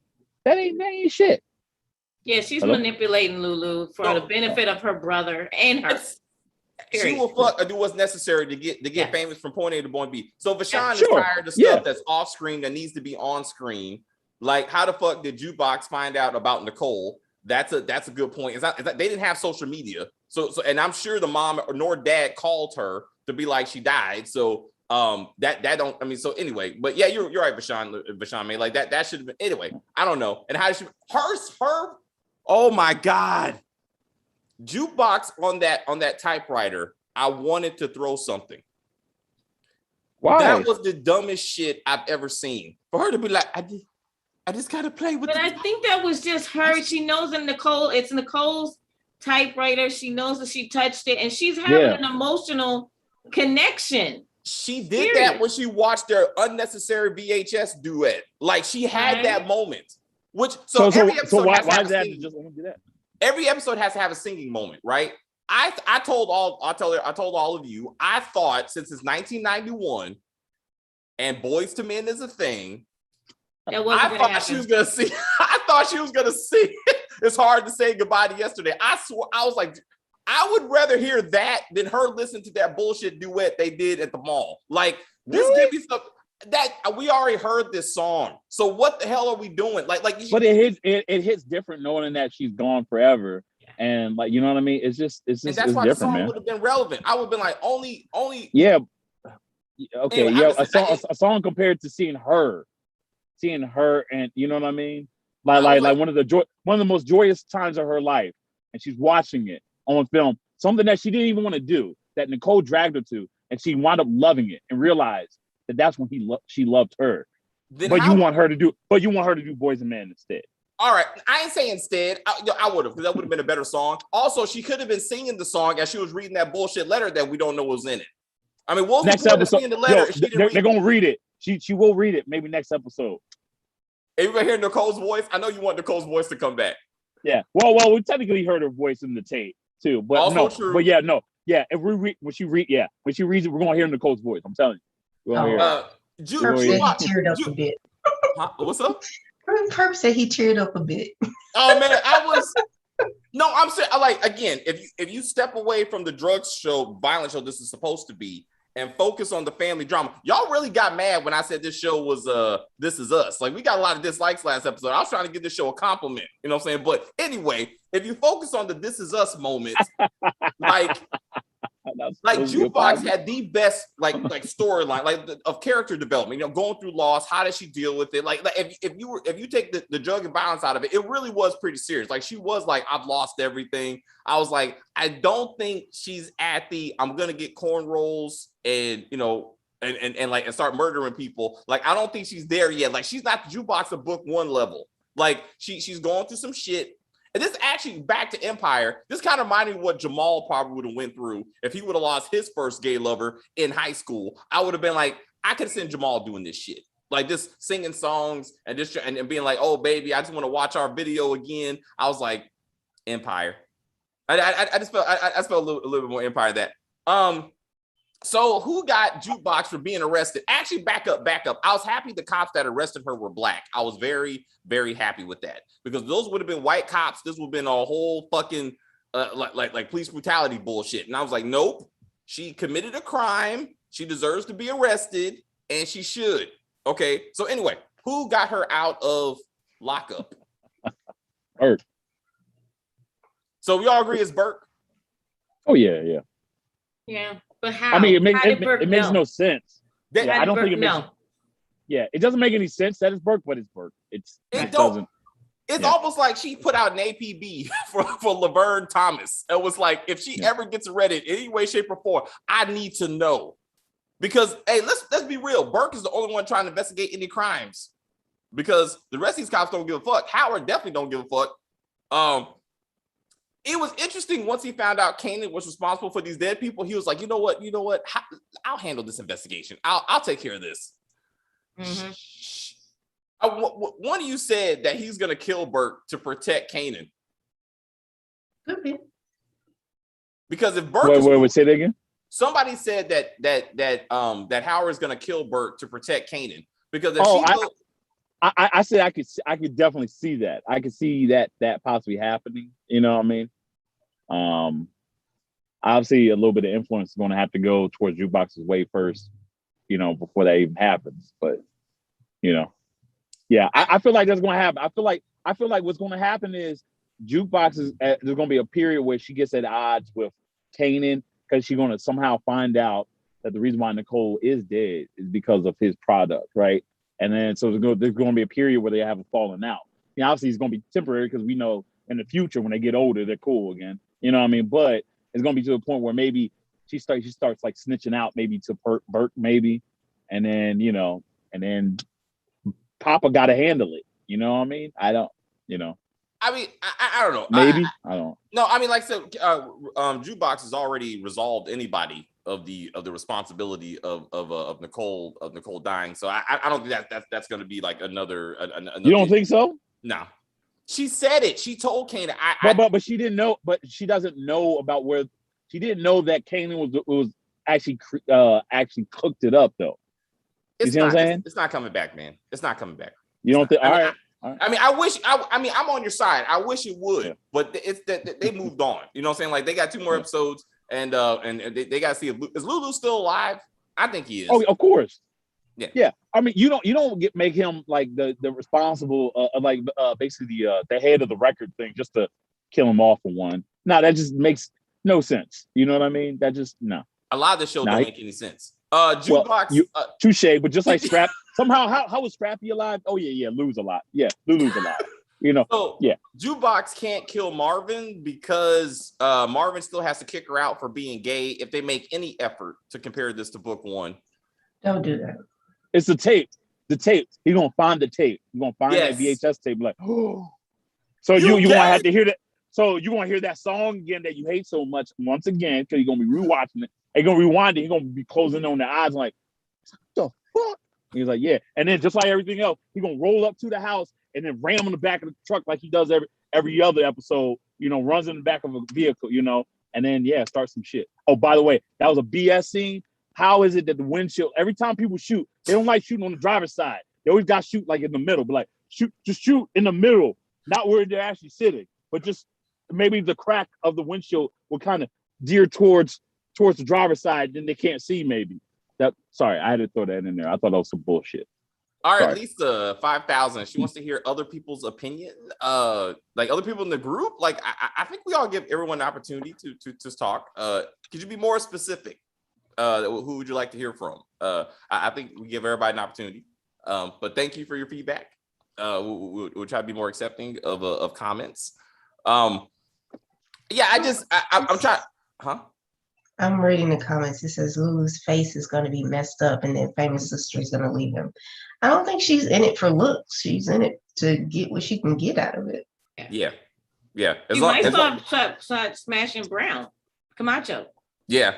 that ain't shit. Yeah, she's manipulating Lulu for the benefit of her brother and her. She will fuck or do what's necessary to get Famous from point A to point B. So Vashon is tired of stuff that's off screen that needs to be on screen. Like, how the fuck did Jukebox find out about Nicole? That's a good point. It's not they didn't have social media, so and I'm sure the mom nor dad called her to be like she died. So that don't. I mean, so anyway, but yeah, you're right, Vashon May. Like that should have been anyway. I don't know. And how did she her? Oh my God. Jukebox on that typewriter, I wanted to throw something. Why? That was the dumbest shit I've ever seen. For her to be like, I just gotta play with. But I think that was just her. She knows that it's Nicole's typewriter. She knows that she touched it, and she's having an emotional connection. She did that when she watched their unnecessary VHS duet. Like she had that moment. Which so why is that just want to do that? Every episode has to have a singing moment, right? I told all of you, I thought since it's 1991 and Boys to Men is a thing, I thought she was gonna see. I thought she was gonna see. It's hard to say goodbye to yesterday. I swore I was like, I would rather hear that than her listen to that bullshit duet they did at the mall. Like this gave me stuff that we already heard this song. So what the hell are we doing? Like, but it hits different knowing that she's gone forever. And like, you know what I mean? It's just and that's why the song would have been relevant. I would have been like, only. Yeah. Okay. Anyway, a song compared to seeing her, and you know what I mean? Like one of the most joyous times of her life, and she's watching it on film, something that she didn't even want to do, that Nicole dragged her to, and she wound up loving it and realized that that's when she loved her. But you want her to do Boys and Men instead. All right, I ain't saying instead. I would have, because that would have been a better song. Also, she could have been singing the song as she was reading that bullshit letter that we don't know was in it. I mean, what was next the point episode? Of the letter? They're gonna read it. She will read it maybe next episode. Are you gonna hear Nicole's voice? I know you want Nicole's voice to come back. Yeah. Well, we technically heard her voice in the tape too, but also no. True. But yeah. If when she reads it, we're gonna hear Nicole's voice. I'm telling you. Perp said he teared up a bit. What's up? Perp said he teared up a bit. Oh man, I'm saying, like, again, if you step away from the drugs show, violent show this is supposed to be, and focus on the family drama. Y'all really got mad when I said this show was This Is Us. Like, we got a lot of dislikes last episode. I was trying to give this show a compliment, you know what I'm saying? But anyway, if you focus on the This Is Us moments, like Jukebox had the best like storyline of character development, you know, going through loss, how does she deal with it? Like if you take the drug and violence out of it, it really was pretty serious. Like she was like, I've lost everything. I was like, I don't think she's at I'm gonna get cornrows and you know and start murdering people. Like I don't think she's there yet. Like she's not the Jukebox of book 1 level. Like she's going through some shit. And this actually, back to Empire, this kind of reminded me of what Jamal probably would have went through if he would have lost his first gay lover in high school. I would have been like, I could have seen Jamal doing this shit. Like just singing songs and just and being like, oh, baby, I just want to watch our video again. I was like, Empire. I just felt a little bit more Empire that. So who got Jukebox for being arrested? Actually, back up. I was happy the cops that arrested her were black. I was very, very happy with that because those would have been white cops. This would have been a whole fucking like police brutality bullshit. And I was like, nope, she committed a crime. She deserves to be arrested and she should. Okay. So anyway, who got her out of lockup? Burke. So we all agree it's Burke? Oh, yeah. Yeah. But how? I mean, it makes no sense. I don't think it makes. Yeah, it doesn't make any sense that it's Burke, but it's Burke. It's almost like she put out an APB for Laverne Thomas. It was like, if she ever gets arrested in any way, shape, or form, I need to know. Because hey, let's be real. Burke is the only one trying to investigate any crimes. Because the rest of these cops don't give a fuck. Howard definitely don't give a fuck. It was interesting once he found out Kanan was responsible for these dead people. He was like, you know what? I'll handle this investigation. I'll take care of this. Mm-hmm. One of you said that he's gonna kill Burke to protect Kanan. Okay. Because if Burke, wait, say that again. Somebody said that Howard is gonna kill Burke to protect Kanan because if I said I could definitely see that. I could see that possibly happening. You know what I mean? Obviously, a little bit of influence is going to have to go towards Jukebox's way first, you know, before that even happens. But you know, yeah, I feel like that's going to happen. I feel like what's going to happen is Jukebox is there's going to be a period where she gets at odds with Kanan because she's going to somehow find out that the reason why Nicole is dead is because of his product, right? And then so there's going to be a period where they have a falling out. You know, obviously it's going to be temporary because we know in the future when they get older they're cool again. You know what I mean? But it's gonna be to the point where maybe she starts like snitching out maybe to Bert maybe, and then and then Papa got to handle it. You know what I mean? I don't. I mean, I don't know. Maybe I don't. No, I mean, like I said, Jukebox has already resolved anybody of the responsibility of Nicole dying. So I don't think that's going to be like another. You don't think so? No. She said it. She told Kanan. But she didn't know. But she doesn't know about where. She didn't know that Kanan was actually cooked it up though. You see what I'm saying? It's not coming back, man. It's not coming back. You don't think? All right. I mean, I wish. I mean, I'm on your side. I wish it would, but it's that they moved on. You know what I'm saying? Like they got 2 more episodes, and they got to see if Lulu still alive. I think he is. Oh, of course. Yeah. I mean, you don't make him like the responsible, basically the head of the record thing just to kill him off for one. No, that just makes no sense. You know what I mean? That just no. A lot of the show don't make any sense. Jukebox, touche, but just like Scrap, somehow how was Scrappy alive? Oh yeah, Lou's alive. Yeah, Lulu's alive. So Jukebox can't kill Marvin because Marvin still has to kick her out for being gay. If they make any effort to compare this to book 1, don't do that. It's the tape. The tape. He's gonna find the tape. He's gonna find that VHS tape. Like, oh. So you want to have to hear that. So you want to hear that song again that you hate so much once again because you're gonna be rewatching it. They're gonna rewind it. He's gonna be closing on their eyes like, what the fuck? He's like, yeah. And then just like everything else, he's gonna roll up to the house and then ram in the back of the truck like he does every other episode. Runs in the back of a vehicle. And then start some shit. Oh, by the way, that was a BS scene. How is it that the windshield? Every time people shoot, they don't like shooting on the driver's side. They always got to shoot like in the middle. But like just shoot in the middle, not where they're actually sitting, but just maybe the crack of the windshield will kind of gear towards the driver's side, then they can't see maybe. Sorry, I had to throw that in there. I thought that was some bullshit. All right, Lisa 5000. She wants to hear other people's opinion. Like other people in the group. Like I think we all give everyone an opportunity to talk. Could you be more specific? Who would you like to hear from? I think we give everybody an opportunity. But thank you for your feedback. We'll try to be more accepting of comments. I'm trying. Huh? I'm reading the comments. It says Lulu's face is going to be messed up, and then Famous Sister is going to leave him. I don't think she's in it for looks. She's in it to get what she can get out of it. Yeah. You might start smashing Brown, Camacho. Yeah,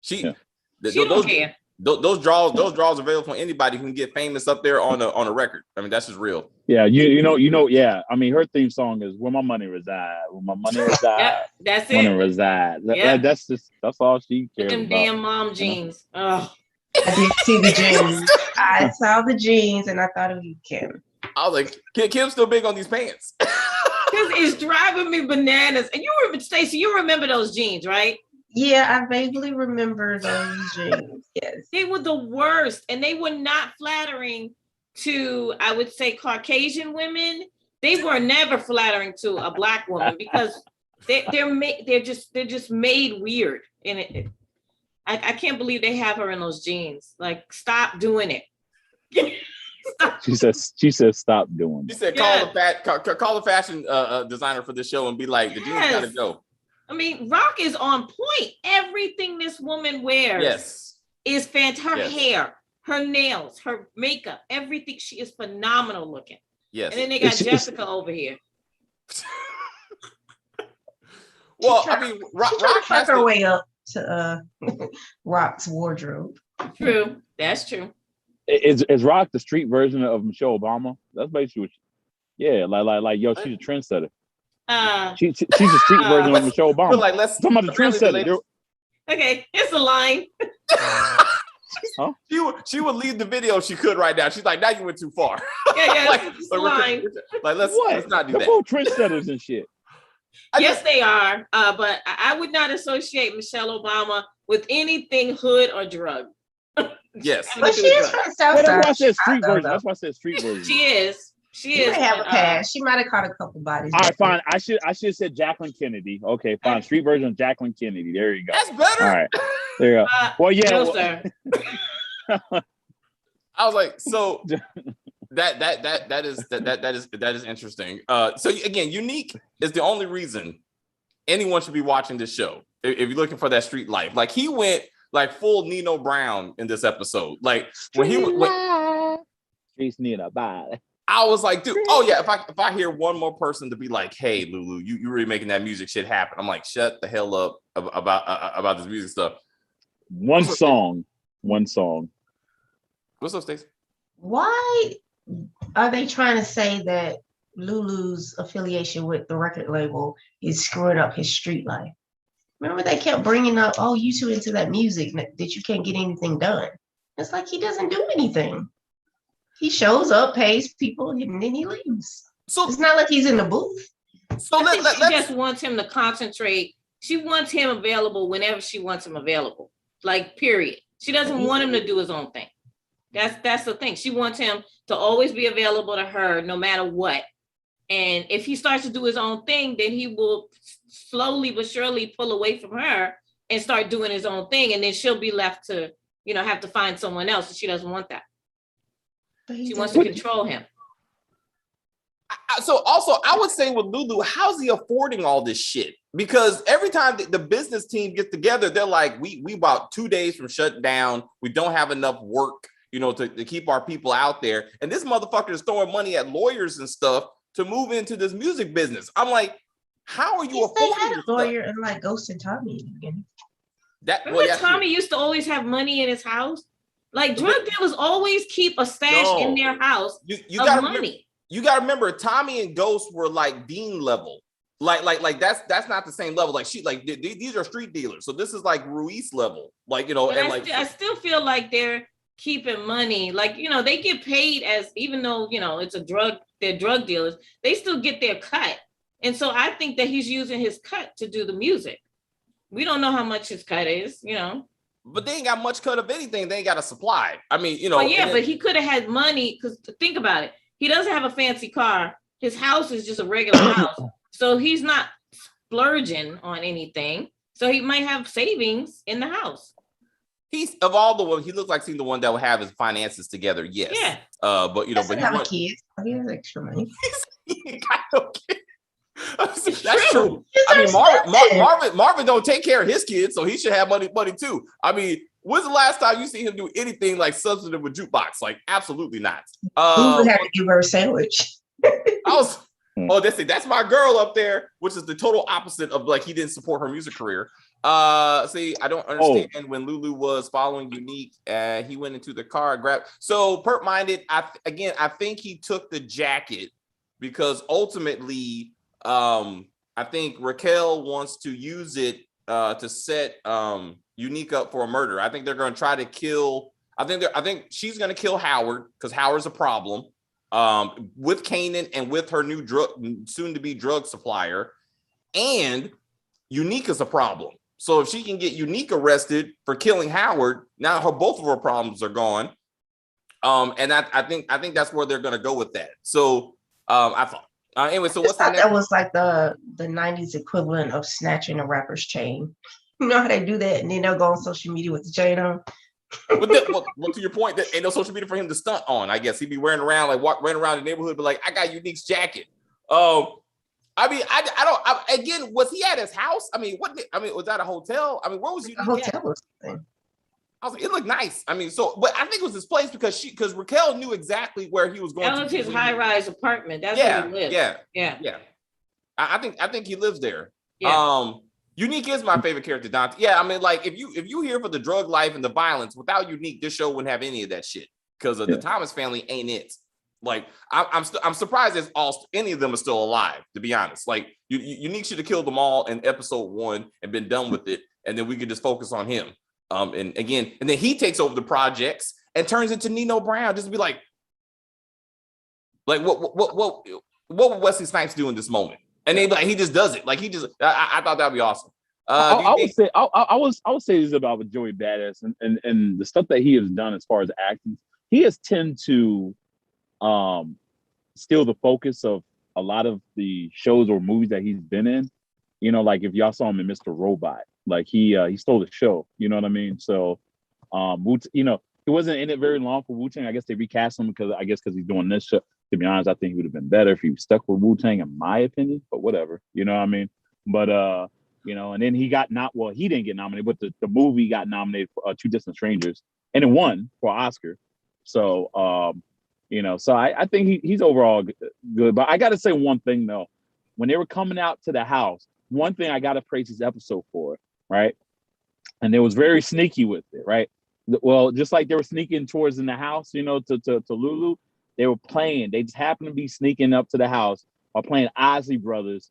she don't care. Those draws are available for anybody who can get Famous up there on a record. I mean, that's just real. Yeah, you know. Yeah, I mean, her theme song is "Where My Money Reside." Where my money reside. Yep, that's it. Money reside. That's all she cares them about. Damn mom jeans. Oh, I did see the jeans. I saw the jeans, and I thought of you, Kim. I was like, Kim's still big on these pants. This is driving me bananas. And Stacey, you remember those jeans, right? Yeah, I vaguely remember those jeans. Yes. They were the worst, and they were not flattering to, I would say, Caucasian women. They were never flattering to a Black woman because they're just made weird. And I can't believe they have her in those jeans. Like, stop doing it. She said stop doing it. She said call the fashion designer for this show and be like, the jeans gotta go. I mean, Rock is on point. Everything this woman wears is fantastic. Her hair, her nails, her makeup, everything. She is phenomenal looking. Yes. And then they got Jessica over here. Well, I mean, Rock has her way up to Rock's wardrobe. True. That's true. Is Rock the street version of Michelle Obama? That's basically what like yo, she's a trendsetter. She's a street version of Michelle Obama. Like, let's talk about the trendsetter. Okay, it's a line. Huh? She would leave the video if she could right now. She's like, now you went too far. It's a line. Let's not do that. They're both trendsetters and shit. Yes, they are. But I would not associate Michelle Obama with anything hood or drug. Yes. But she is from South Side. That's why I said street version. That's why I said street version. She is. She might have a pass. She might have caught a couple bodies. All right, fine. I should have said Jacqueline Kennedy. Okay, fine. Street version of Jacqueline Kennedy. There you go. That's better. All right. There you go. Well, yeah. No, sir. I was like, so that is interesting. So again, Unique is the only reason anyone should be watching this show if you're looking for that street life. Like he went like full Nino Brown in this episode. Like when Streets need a body. I was like, dude, oh yeah, if I hear one more person to be like, hey, Lulu, you really making that music shit happen. I'm like, shut the hell up about this music stuff. One song. What's up, Stacey? Why are they trying to say that Lulu's affiliation with the record label is screwing up his street life? Remember they kept bringing up, oh, you too into that music that you can't get anything done. It's like he doesn't do anything. He shows up, pays people, and then he leaves. So it's not like he's in the booth. So she just wants him to concentrate. She wants him available whenever she wants him available. Like, period. She doesn't want him to do his own thing. That's the thing. She wants him to always be available to her no matter what. And if he starts to do his own thing, then he will slowly but surely pull away from her and start doing his own thing. And then she'll be left to, have to find someone else. And she doesn't want that. She wants to control him. So also, I would say with Lulu, how's he affording all this shit? Because every time the business team gets together, they're like, we about 2 days from shutting down. We don't have enough work, to keep our people out there. And this motherfucker is throwing money at lawyers and stuff to move into this music business. I'm like, how are you affording they had a lawyer and like Ghost and Tommy in the beginning. Remember Tommy used to always have money in his house? Like drug dealers always keep a stash in their house of money. You gotta remember, Tommy and Ghost were like Dean level. Like that's not the same level. Like these are street dealers. So this is like Ruiz level. I still feel like they're keeping money. Like, they get paid as, even though, it's they're drug dealers, they still get their cut. And so I think that he's using his cut to do the music. We don't know how much his cut is, But they ain't got much cut of anything. They ain't got a supply. I mean, but he could have had money, because think about it. He doesn't have a fancy car. His house is just a regular house. So he's not splurging on anything. So he might have savings in the house. He's of all the ones, he looks like he's the one that will have his finances together. Yes. Yeah. But he have a kid. He has extra money. He got no kid. That's true. I mean, Marvin don't take care of his kids, so he should have money too. I mean, when's the last time you see him do anything like substantive with Jukebox? Like, absolutely not. Who would have to give her a sandwich? That's my girl up there, which is the total opposite of like he didn't support her music career. See, I don't understand when Lulu was following Unique, he went into the car, grabbed. So Perp minded, I think he took the jacket because ultimately, I think Raquel wants to use it to set Unique up for a murder. I think they're going to try to kill. I think she's going to kill Howard because Howard's a problem with Kanan and with her new soon-to-be drug supplier, and Unique is a problem. So if she can get Unique arrested for killing Howard, now both of her problems are gone. And I think that's where they're going to go with that. So I thought. Anyway, so what's that was like the 90s equivalent of snatching a rapper's chain. You know how they do that, and then they'll go on social media with the chain on. But to your point, that ain't no social media for him to stunt on. I guess he'd be wearing around running around the neighborhood, but like, I got Unique's jacket. I mean, again, was he at his house? I mean, was that a hotel? I mean, where was Unique? A hotel or something. I was like, it looked nice. I mean, but I think it was his place because Raquel knew exactly where he was going. That was his high-rise apartment. That's where he lived. Yeah. I think he lives there. Yeah. Unique is my favorite character, Dante. Yeah, I mean, like if you here for the drug life and the violence, without Unique, this show wouldn't have any of that shit because the Thomas family ain't it. Like I'm surprised any of them are still alive. To be honest, like Unique should have killed them all in episode 1 and been done with it, and then we could just focus on him. And then he takes over the projects and turns into Nino Brown. Just to be like what would Wesley Snipes do in this moment? And they like he just does it. Like I thought that'd be awesome. I would say this about with Joey Badass and the stuff that he has done as far as acting. He has tend to steal the focus of a lot of the shows or movies that he's been in. Like if y'all saw him in Mr. Robot, like he stole the show. You know what I mean? So, he wasn't in it very long for Wu-Tang. I guess they recast him because he's doing this show. To be honest, I think he would have been better if he was stuck with Wu-Tang, in my opinion. But whatever, you know what I mean? But And then he got he didn't get nominated, but the movie got nominated for Two Distant Strangers, and it won for Oscar. So, so I think he's overall good. But I got to say one thing though, when they were coming out to the house, one thing I got to praise this episode for, right? And they was very sneaky with it, right? Well, just like they were sneaking towards in the house, to Lulu, they were playing. They just happened to be sneaking up to the house while playing Ozzy Brothers,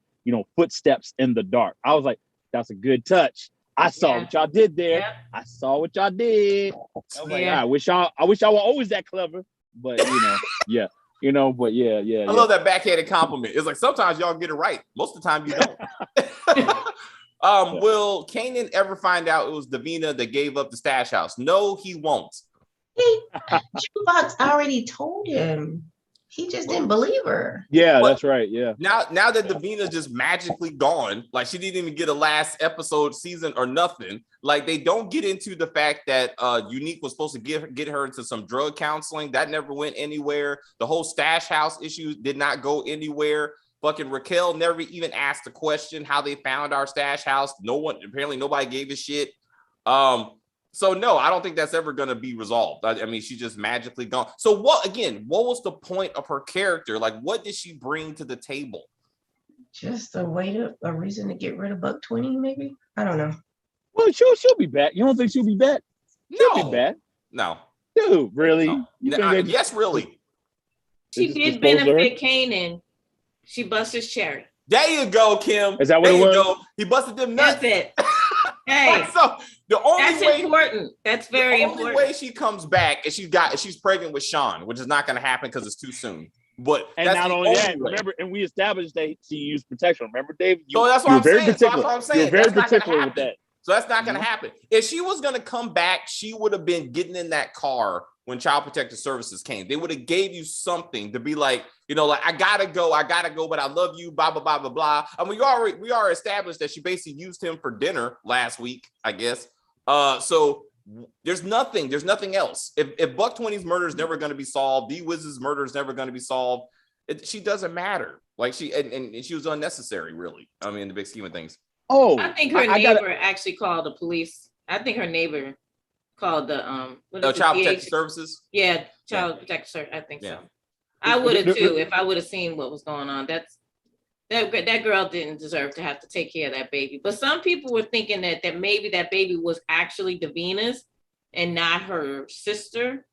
Footsteps in the Dark. I was like, that's a good touch. I saw what y'all did there. Yeah. I saw what y'all did. I was like, I wish y'all were always that clever. But yeah. But yeah. I love that backhanded compliment. It's like sometimes y'all get it right. Most of the time you don't. Will Kanan ever find out it was Davina that gave up the stash house? No, he won't. Jukebox already told him. He just didn't believe her. Yeah, that's right. Yeah. Now that Davina's just magically gone, like she didn't even get a last episode, season, or nothing. Like they don't get into the fact that Unique was supposed to get her into some drug counseling. That never went anywhere. The whole stash house issue did not go anywhere. Fucking Raquel never even asked a question how they found our stash house. Nobody gave a shit. So no, I don't think that's ever going to be resolved. I mean, she's just magically gone. So what was the point of her character? Like, what did she bring to the table? Just a reason to get rid of Buck 20, maybe? I don't know. Well, she'll be back. You don't think she'll be back? She'll be back. No. Dude, really? No. Yes, really. She did benefit Kanan. She busted his cherry. There you go, Kim. Is that what it was? Go. He busted them nuts. That's it. Hey, so that's important. That's very important. The only way she comes back is she's pregnant with Sean, which is not going to happen because it's too soon. But and not only that, remember, and we established that she used protection. Remember, Dave? That's what I'm saying. You're very particular with that. So that's not going to happen. If she was going to come back, she would have been getting in that car when Child Protective Services came. They would have gave you something to be like, like I gotta go, but I love you, blah blah blah blah blah. I mean, we are established that she basically used him for dinner last week, I guess. So there's nothing else. If Buck 20's murder is never going to be solved, D-Wiz's murder is never going to be solved. She doesn't matter. Like she was unnecessary, really. I mean, in the big scheme of things. Oh, I think her neighbor actually called the police. I think her neighbor called the Child Protective Services. Yeah, Child Protective Services. I think so. I would have too if I would have seen what was going on. That girl didn't deserve to have to take care of that baby. But some people were thinking that maybe that baby was actually Davina's and not her sister,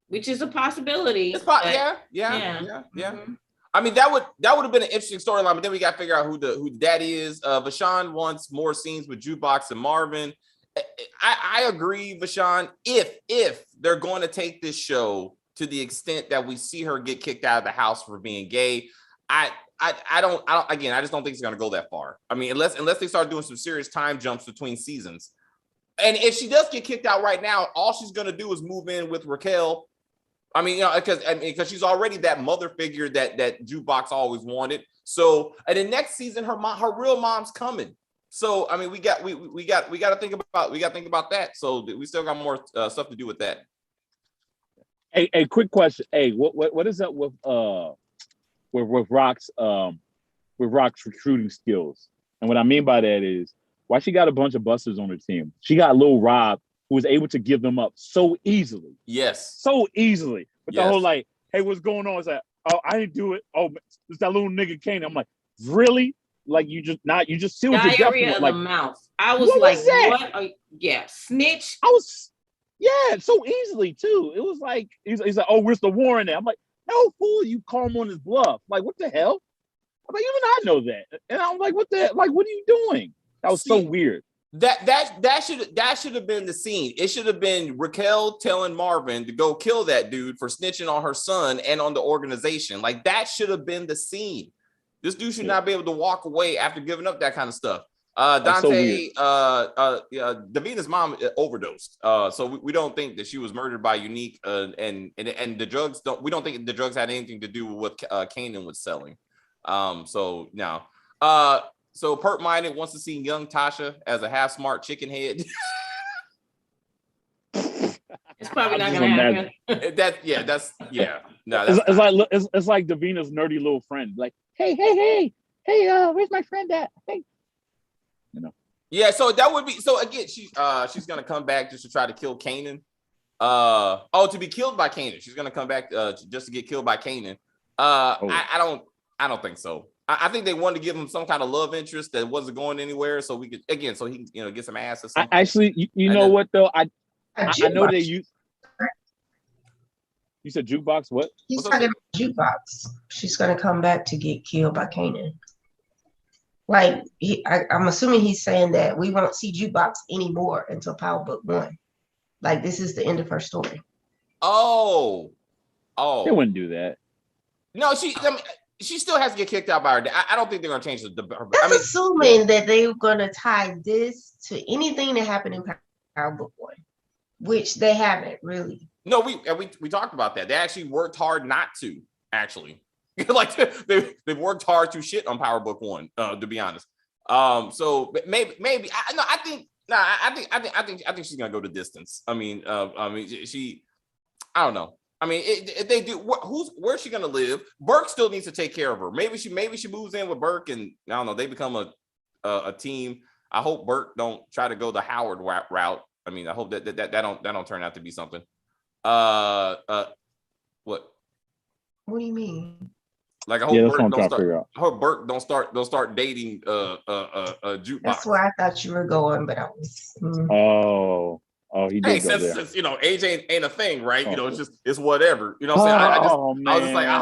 which is a possibility. Yeah. Mm-hmm. I mean, that would have been an interesting storyline, but then we got to figure out who the daddy is. Vashawn wants more scenes with Jukebox and Marvin. I agree, Vashawn. If they're going to take this show to the extent that we see her get kicked out of the house for being gay, I just don't think it's going to go that far. I mean, unless they start doing some serious time jumps between seasons. And if she does get kicked out right now, all she's going to do is move in with Raquel. I mean, because she's already that mother figure that Jukebox always wanted. So, and the next season, her real mom's coming. So, I mean, we got to think about that. So we still got more stuff to do with that. Hey, quick question. Hey, what is up with Rock's recruiting skills? And what I mean by that is why she got a bunch of busters on her team. She got Lil Rob, who was able to give them up so easily. Yes. So easily. But the whole like, hey, what's going on? It's like, oh, I didn't do it. Oh, it's that little nigga Kanan. I'm like, really? Like you just sealed your diarrhea of the mouth. I was like, what? Yeah, snitch. So easily too. It was like he's like, oh, where's the warrant at? I'm like, no, fool, you call him on his bluff. Like, what the hell? I'm like, even I know that. And I'm like, what are you doing? That was so weird. That should have been the scene. It should have been Raquel telling Marvin to go kill that dude for snitching on her son and on the organization. Like that should have been the scene. This dude should not be able to walk away after giving up that kind of stuff. Dante, Davina's mom overdosed. So we don't think that she was murdered by Unique. And the drugs we don't think the drugs had anything to do with what Kanan was selling. So now, so Perk Minded wants to see young Tasha as a half smart chicken head. It's probably not gonna happen. No, it's like Davina's nerdy little friend. Like, hey, where's my friend at? Hey. you know. Yeah, so that would be so again. She's gonna come back just to try to kill Kanan. To be killed by Kanan. She's gonna come back just to get killed by Kanan. I don't think so. I think they wanted to give him some kind of love interest that wasn't going anywhere, so we could so he can get some ass or something. Actually, you know what though? I know they use. You said Jukebox. What? He's talking about Jukebox. She's gonna come back to get killed by Kanan. Like I'm assuming he's saying that we won't see Jukebox anymore until Power Book 1. Like this is the end of her story. Oh, they wouldn't do that. No, she still has to get kicked out by her. I don't think they're gonna change That's assuming that they're gonna tie this to anything that happened in Power Book 1, which they haven't really. No, we talked about that. They actually worked hard not to. Actually, like they've worked hard to shit on Power Book 1. To be honest, so maybe I think she's gonna go the distance. I mean, I don't know. I mean, if they do, where's she gonna live? Burke still needs to take care of her. Maybe she moves in with Burke, and I don't know. They become a team. I hope Burke don't try to go the Howard route. I mean, I hope that don't turn out to be something. What? What do you mean? Like I hope Burke don't start dating Jukebox. That's where I thought you were going, but I was. Oh, he did go there. Since age ain't a thing, right? It's whatever. You know what I'm saying? I was just like, I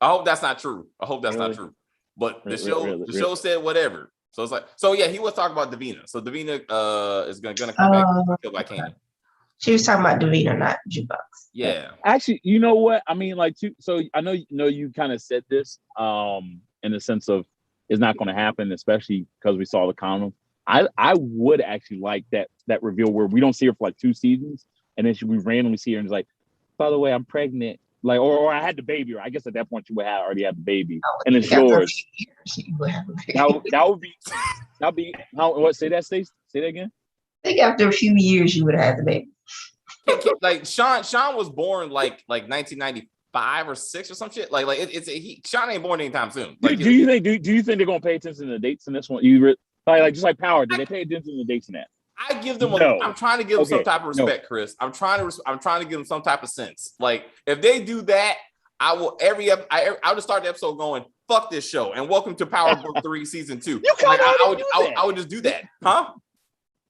hope that's not true. I hope that's not true. But the show said whatever. So it's like, yeah, he was talking about Davina. So Davina is gonna come back and kill by Kanan. She was talking about Davina, not Jukebox. Yeah. Actually, you know what? I mean, like, so I know you kind of said this in the sense of it's not going to happen, especially because we saw the condom. I would actually like that reveal where we don't see her for like 2 seasons, and then we randomly see her and it's like, by the way, I'm pregnant. Like, or I had the baby, or I guess at that point she would have already had the baby, and it's yours. That'd be how? What? Say that, Stacey. Say that again. I think after a few years you would have had the baby. Like Sean was born like 1995 or 6 or some shit. Like Sean ain't born anytime soon. Like, do you think they're gonna pay attention to the dates in this one? Like just like Power, did they pay attention to the dates in that? I give them. I'm trying to give them some type of respect, Chris. I'm trying to give them some type of sense. Like if they do that, I will I'll just start the episode going, fuck this show and welcome to Power Book 3 season 2. I would just do that, huh?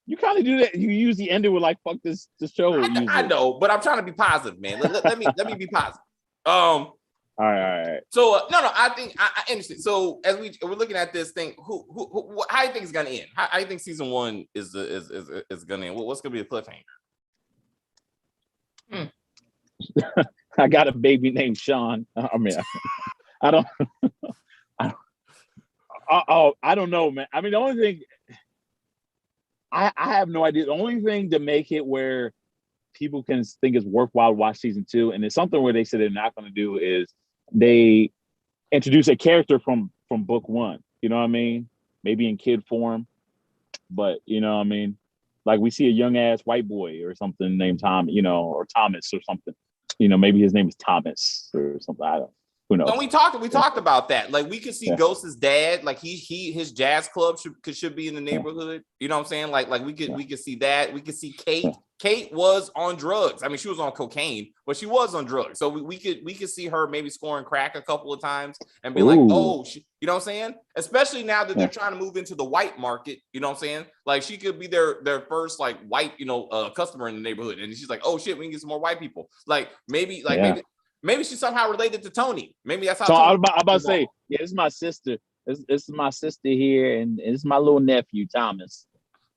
You kind of do that. You use the ending with like, fuck this show. I know, but I'm trying to be positive, man. Let me be positive. All right. So no, I think I understand. So as we're looking at this thing, who how do you think it's gonna end? How do you think season 1 is gonna end? What's gonna be the cliffhanger? I got a baby named Sean. I mean, I don't know, man. I mean, the only thing I have no idea. The only thing to make it where people can think it's worthwhile to watch season 2, and it's something where they said they're not going to do, is they introduce a character from book 1. You know what I mean? Maybe in kid form, but you know what I mean? Like we see a young ass white boy or something named Tom, or Thomas or something. Maybe his name is Thomas or something. I don't. Who knows? And we talked about that. Like we could see Ghost's dad. Like his jazz club should be in the neighborhood. You know what I'm saying? Like we could see that. We could see Kate. Yeah. Kate was on drugs. I mean, she was on cocaine, but she was on drugs. So we could see her maybe scoring crack a couple of times and be like, oh, you know what I'm saying? Especially now that they're trying to move into the white market. You know what I'm saying? Like she could be their first like white customer in the neighborhood, and she's like, oh shit, we can get some more white people. Like maybe she's somehow related to Tony. Maybe that's how. So I'm about to say, yeah, this is my sister. This is my sister here, and it's my little nephew Thomas.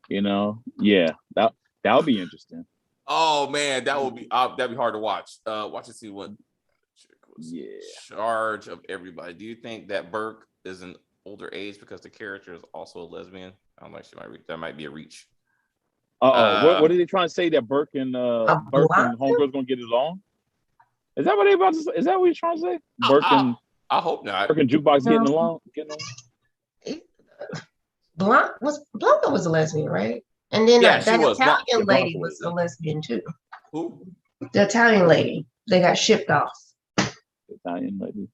Yeah, that would be interesting. Oh man, that'd be hard to watch. Watch and see what charge of everybody. Do you think that Burke is an older age because the character is also a lesbian? I don't know. That might be a reach. What are they trying to say, that Burke and Homegirl's gonna get along? Is that what they about to say? Is that what you're trying to say? Burke and I hope not. Burke and Jukebox getting along. Blanca was a lesbian, right? And then that Italian lady was a lesbian too. Who? The Italian lady. They got shipped off. Italian lady.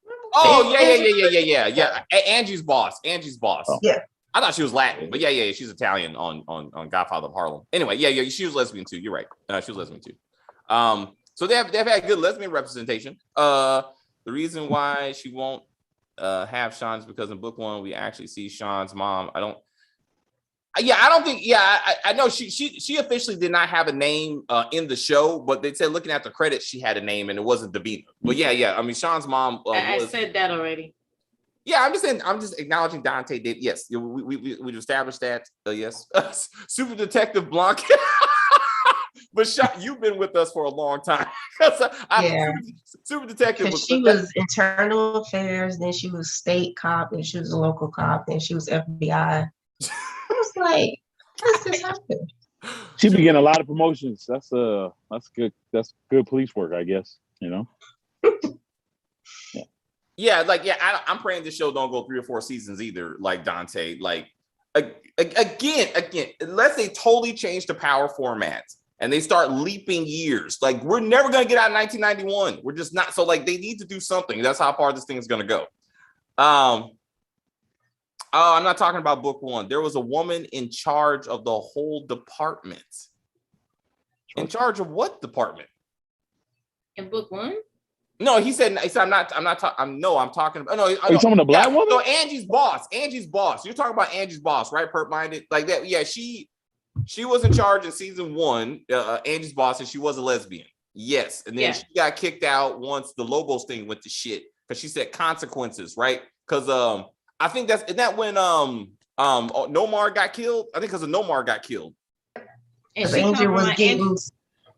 Remember Oh yeah. Angie's boss. Oh. Yeah. I thought she was Latin, but yeah, she's Italian on Godfather of Harlem. Anyway, yeah, she was lesbian too. You're right. She was lesbian too. So they've had good lesbian representation. The reason why she won't have Sean is because in book 1 we actually see Sean's mom. I don't think. I know she officially did not have a name in the show, but they said looking at the credits she had a name and it wasn't Davina. But yeah. I mean, Sean's mom. I said that already. Yeah, I'm just acknowledging Dante did. Yes, we established that. Yes, Super Detective Blanc. But you've been with us for a long time. Yeah. Super Detective. She was internal affairs, then she was state cop, then she was a local cop, then she was FBI. I was like, how does this happen? She began a lot of promotions. That's good. That's good police work, I guess. You know. I'm praying this show don't go 3 or 4 seasons either. Like Dante, like again, unless they totally change the power formats and they start leaping years, like we're never gonna get out of 1991. We're just not. So like they need to do something. That's how far this thing is gonna go. Oh, I'm not talking about book 1. There was a woman in charge of the whole department. In charge of what department? In book 1? No, he said I'm talking about. Are you talking about the black woman? No, Angie's boss. You're talking about Angie's boss, right? Perp-minded, like that. Yeah, she was in charge in season 1. Angie's boss, and she was a lesbian. Yes, and then she got kicked out once the Lobos thing went to shit because she said consequences, right? Because I think isn't that when Nomar got killed? I think because of Nomar got killed. And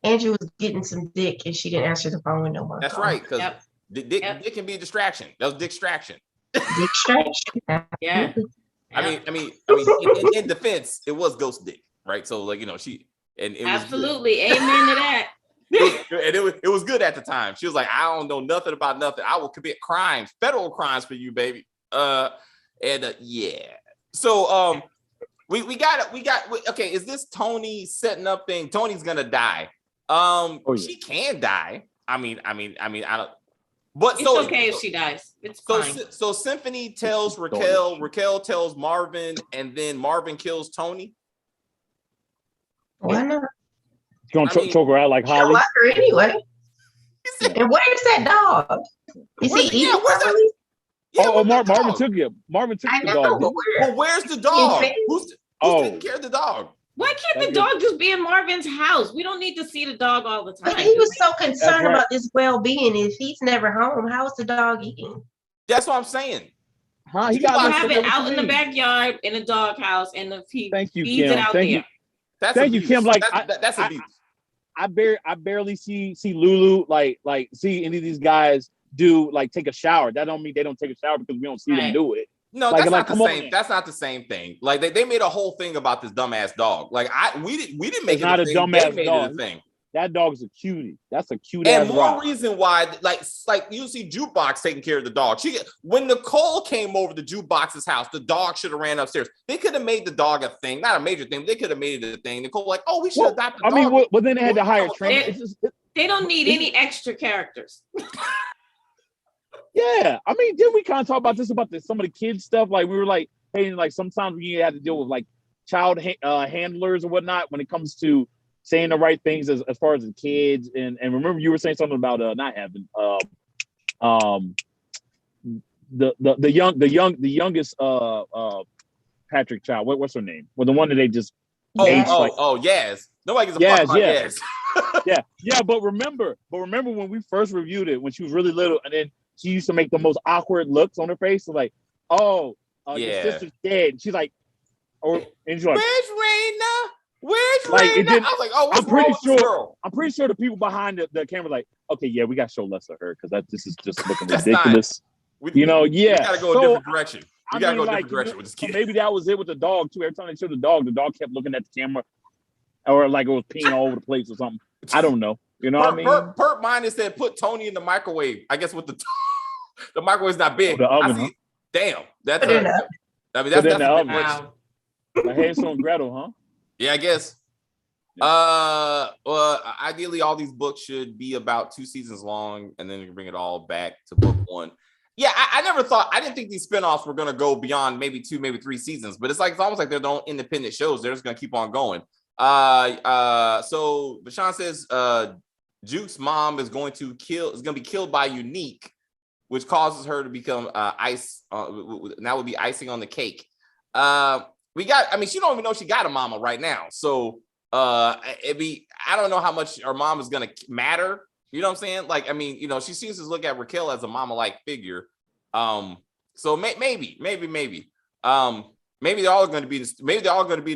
Andrew was getting some dick and she didn't answer the phone with no more. That's right, because dick can be a distraction. That was distraction. Distraction. Yeah. I mean, in defense, it was ghost dick, right? So like she and it absolutely was amen to that. It was good at the time. She was like, I don't know nothing about nothing. I will commit crimes, federal crimes for you, baby. Yeah. So we got okay. Is this Tony setting up thing? Tony's gonna die. She can die. I mean, I don't. But it's okay if she dies. It's fine. So Symphony tells Raquel. Raquel tells Marvin, and then Marvin kills Tony. Why not? You're gonna choke her out like Holly. I like her anyway. And where's that dog? Is he eating? Marvin took it. Marvin took the dog. But where's the dog? Who's taking care of the dog? Why can't the dog just be in Marvin's house? We don't need to see the dog all the time. But he was so concerned about his well-being. If he's never home, how is the dog eating? That's what I'm saying. He got to have it out in the backyard in a dog house, and if he feeds it out there. Thank you, Kim. Like that's abuse. I barely see Lulu like see any of these guys do like take a shower. That don't mean they don't take a shower because we don't see them do it. No, that's not the same. That's not the same thing. Like they made a whole thing about this dumbass dog. Like we didn't make it not a thing. Dumbass dog. Thing. That dog's a cutie. That's a cute and ass more rock. reason why, like you see Jukebox taking care of the dog. When Nicole came over to Jukebox's house, the dog should have ran upstairs. They could have made the dog a thing, not a major thing. But they could have made it a thing. Nicole like, we should adopt the dog. I mean, then they had to hire trainers. They don't need any extra characters. Yeah, I mean, didn't we kind of talk about this about some of the kids stuff? Like we were like, hey, like sometimes we had to deal with like child handlers or whatnot when it comes to saying the right things as far as the kids. And remember, you were saying something about not having the youngest Patrick child. What's her name? Well, the one that they just yes. Nobody gives a fuck about yes. yeah. But remember when we first reviewed it when she was really little, and then she used to make the most awkward looks on her face, so like, your sister's dead. And she's like, and she's like, where's Raina? Where's like, Raina? I was like, I'm pretty sure the people behind the camera like, okay, yeah, we got to show less of her because this is just looking ridiculous. We gotta go a different direction. We gotta go a different direction with this kid. Maybe that was it with the dog too. Every time they showed the dog kept looking at the camera, or like it was peeing all over the place or something. I don't know. You know what I mean? Perp Minus said put Tony in the microwave. I guess with the microwave's not big. The oven, huh? Damn, that's wow. My Hansel and Gretel, huh? Yeah, I guess. Yeah. Well, ideally, all these books should be about 2 seasons long, and then you can bring it all back to book 1. Yeah, I didn't think these spinoffs were gonna go beyond maybe 2, maybe 3 seasons, but it's almost like they're their own independent shows. They're just gonna keep on going. So Bashan says Juke's mom is going to be killed by Unique, which causes her to become ice. That would be icing on the cake. She don't even know she got a mama right now. So I don't know how much her mom is gonna matter. You know what I'm saying? She seems to look at Raquel as a mama-like figure. So maybe. Maybe they're all going to be in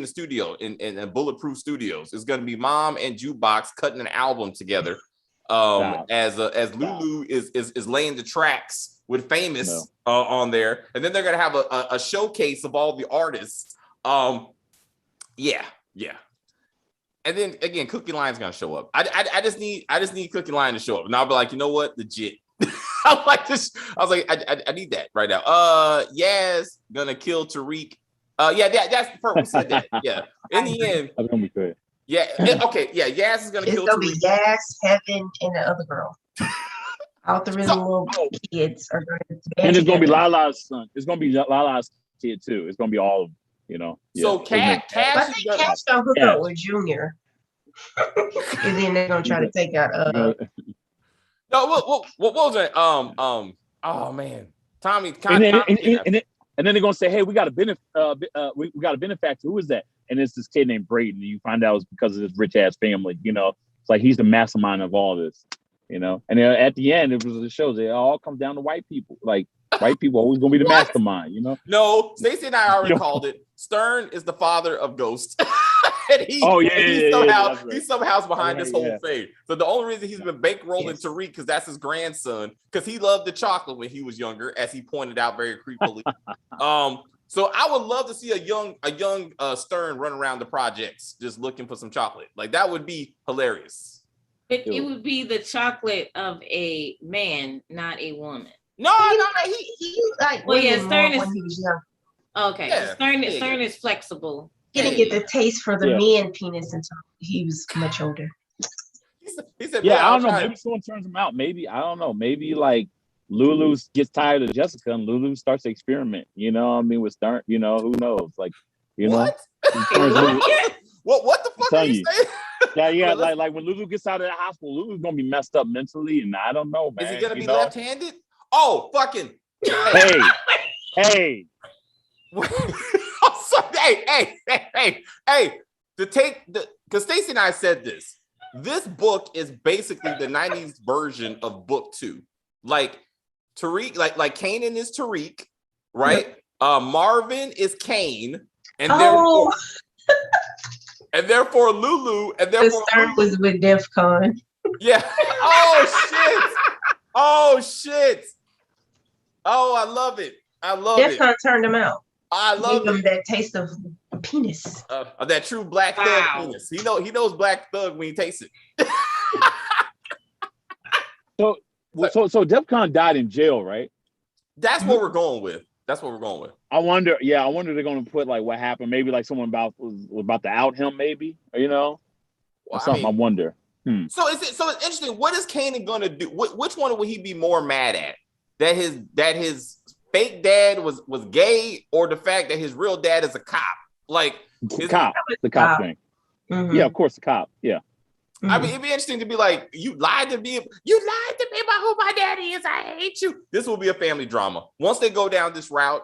the studio in Bulletproof Studios. It's going to be Mom and Jukebox cutting an album together. As Lulu is laying the tracks with Famous on there, and then they're going to have a showcase of all the artists. Yeah. And then again, Cookie Line's gonna show up. I just need Cookie Line to show up, and I'll be like, you know what, legit. I like this. I was like, I need that right now. Yaz gonna kill Tariq. That's the purpose said that. Yeah. In the end, that's gonna be good. Yeah. Okay. Yeah. Yaz is gonna kill Tariq. It's gonna be Yaz, Heaven, and the other girl. All three of the little kids are going to. And it's gonna be Lala's son. It's gonna be Lala's kid too. It's gonna be all of them. So Cash. I think Cash gonna hook up with Junior, and then they're gonna try to take out. No, what was it? Oh man, Tommy. And then they're gonna say, "Hey, we got a we got a benefactor. Who is that?" And it's this kid named Braden. And you find out it's because of his rich ass family. It's like he's the mastermind of all this. And then at the end, it was the shows. It all comes down to white people. Like white people always gonna be the mastermind. No, Stacey and I already called it. Stern is the father of Ghost. And he's somehow behind this whole thing. So the only reason he's been bankrolling Tariq because that's his grandson, because he loved the chocolate when he was younger, as he pointed out very creepily. So I would love to see a young Stern run around the projects just looking for some chocolate. Like that would be hilarious. It would be the chocolate of a man, not a woman. No, he like. Well, yeah, Stern is. When he was young. Okay, yeah, Stern is flexible. He didn't get the taste for the man penis until he was much older. He said, "Yeah, I don't know. Maybe someone turns him out. Maybe I don't know. Maybe like Lulu gets tired of Jessica and Lulu starts to experiment. With Stern. Who knows? Like, what? What the fuck are you saying? Yeah. Like when Lulu gets out of the hospital, Lulu's gonna be messed up mentally, and I don't know, man. Is he gonna be left-handed? Oh, fucking! Hey! Hey! Because Stacey and I said this. This book is basically the 90s version of book 2. Like Tariq, like Kanan is Tariq, right? Yep. Marvin is Kane, and therefore Lulu, and therefore Stern was with DEF CON. Yeah. Oh shit. Oh, I love it. DEF CON turned him out. I love him that taste of a penis. Of that true black thug penis. He knows black thug when he tastes it. So DEF CON died in jail, right? That's what we're going with. I wonder they're gonna put like what happened. Maybe like someone was about to out him, maybe, or something. I wonder. So it's interesting. What is Kanan gonna do? Which one would he be more mad at? That his fake dad was gay, or the fact that his real dad is a cop? Like the cop thing. Mm-hmm. Yeah, of course, the cop. Yeah. Mm-hmm. I mean, it'd be interesting to be like, you lied to me about who my daddy is. I hate you. This will be a family drama. Once they go down this route,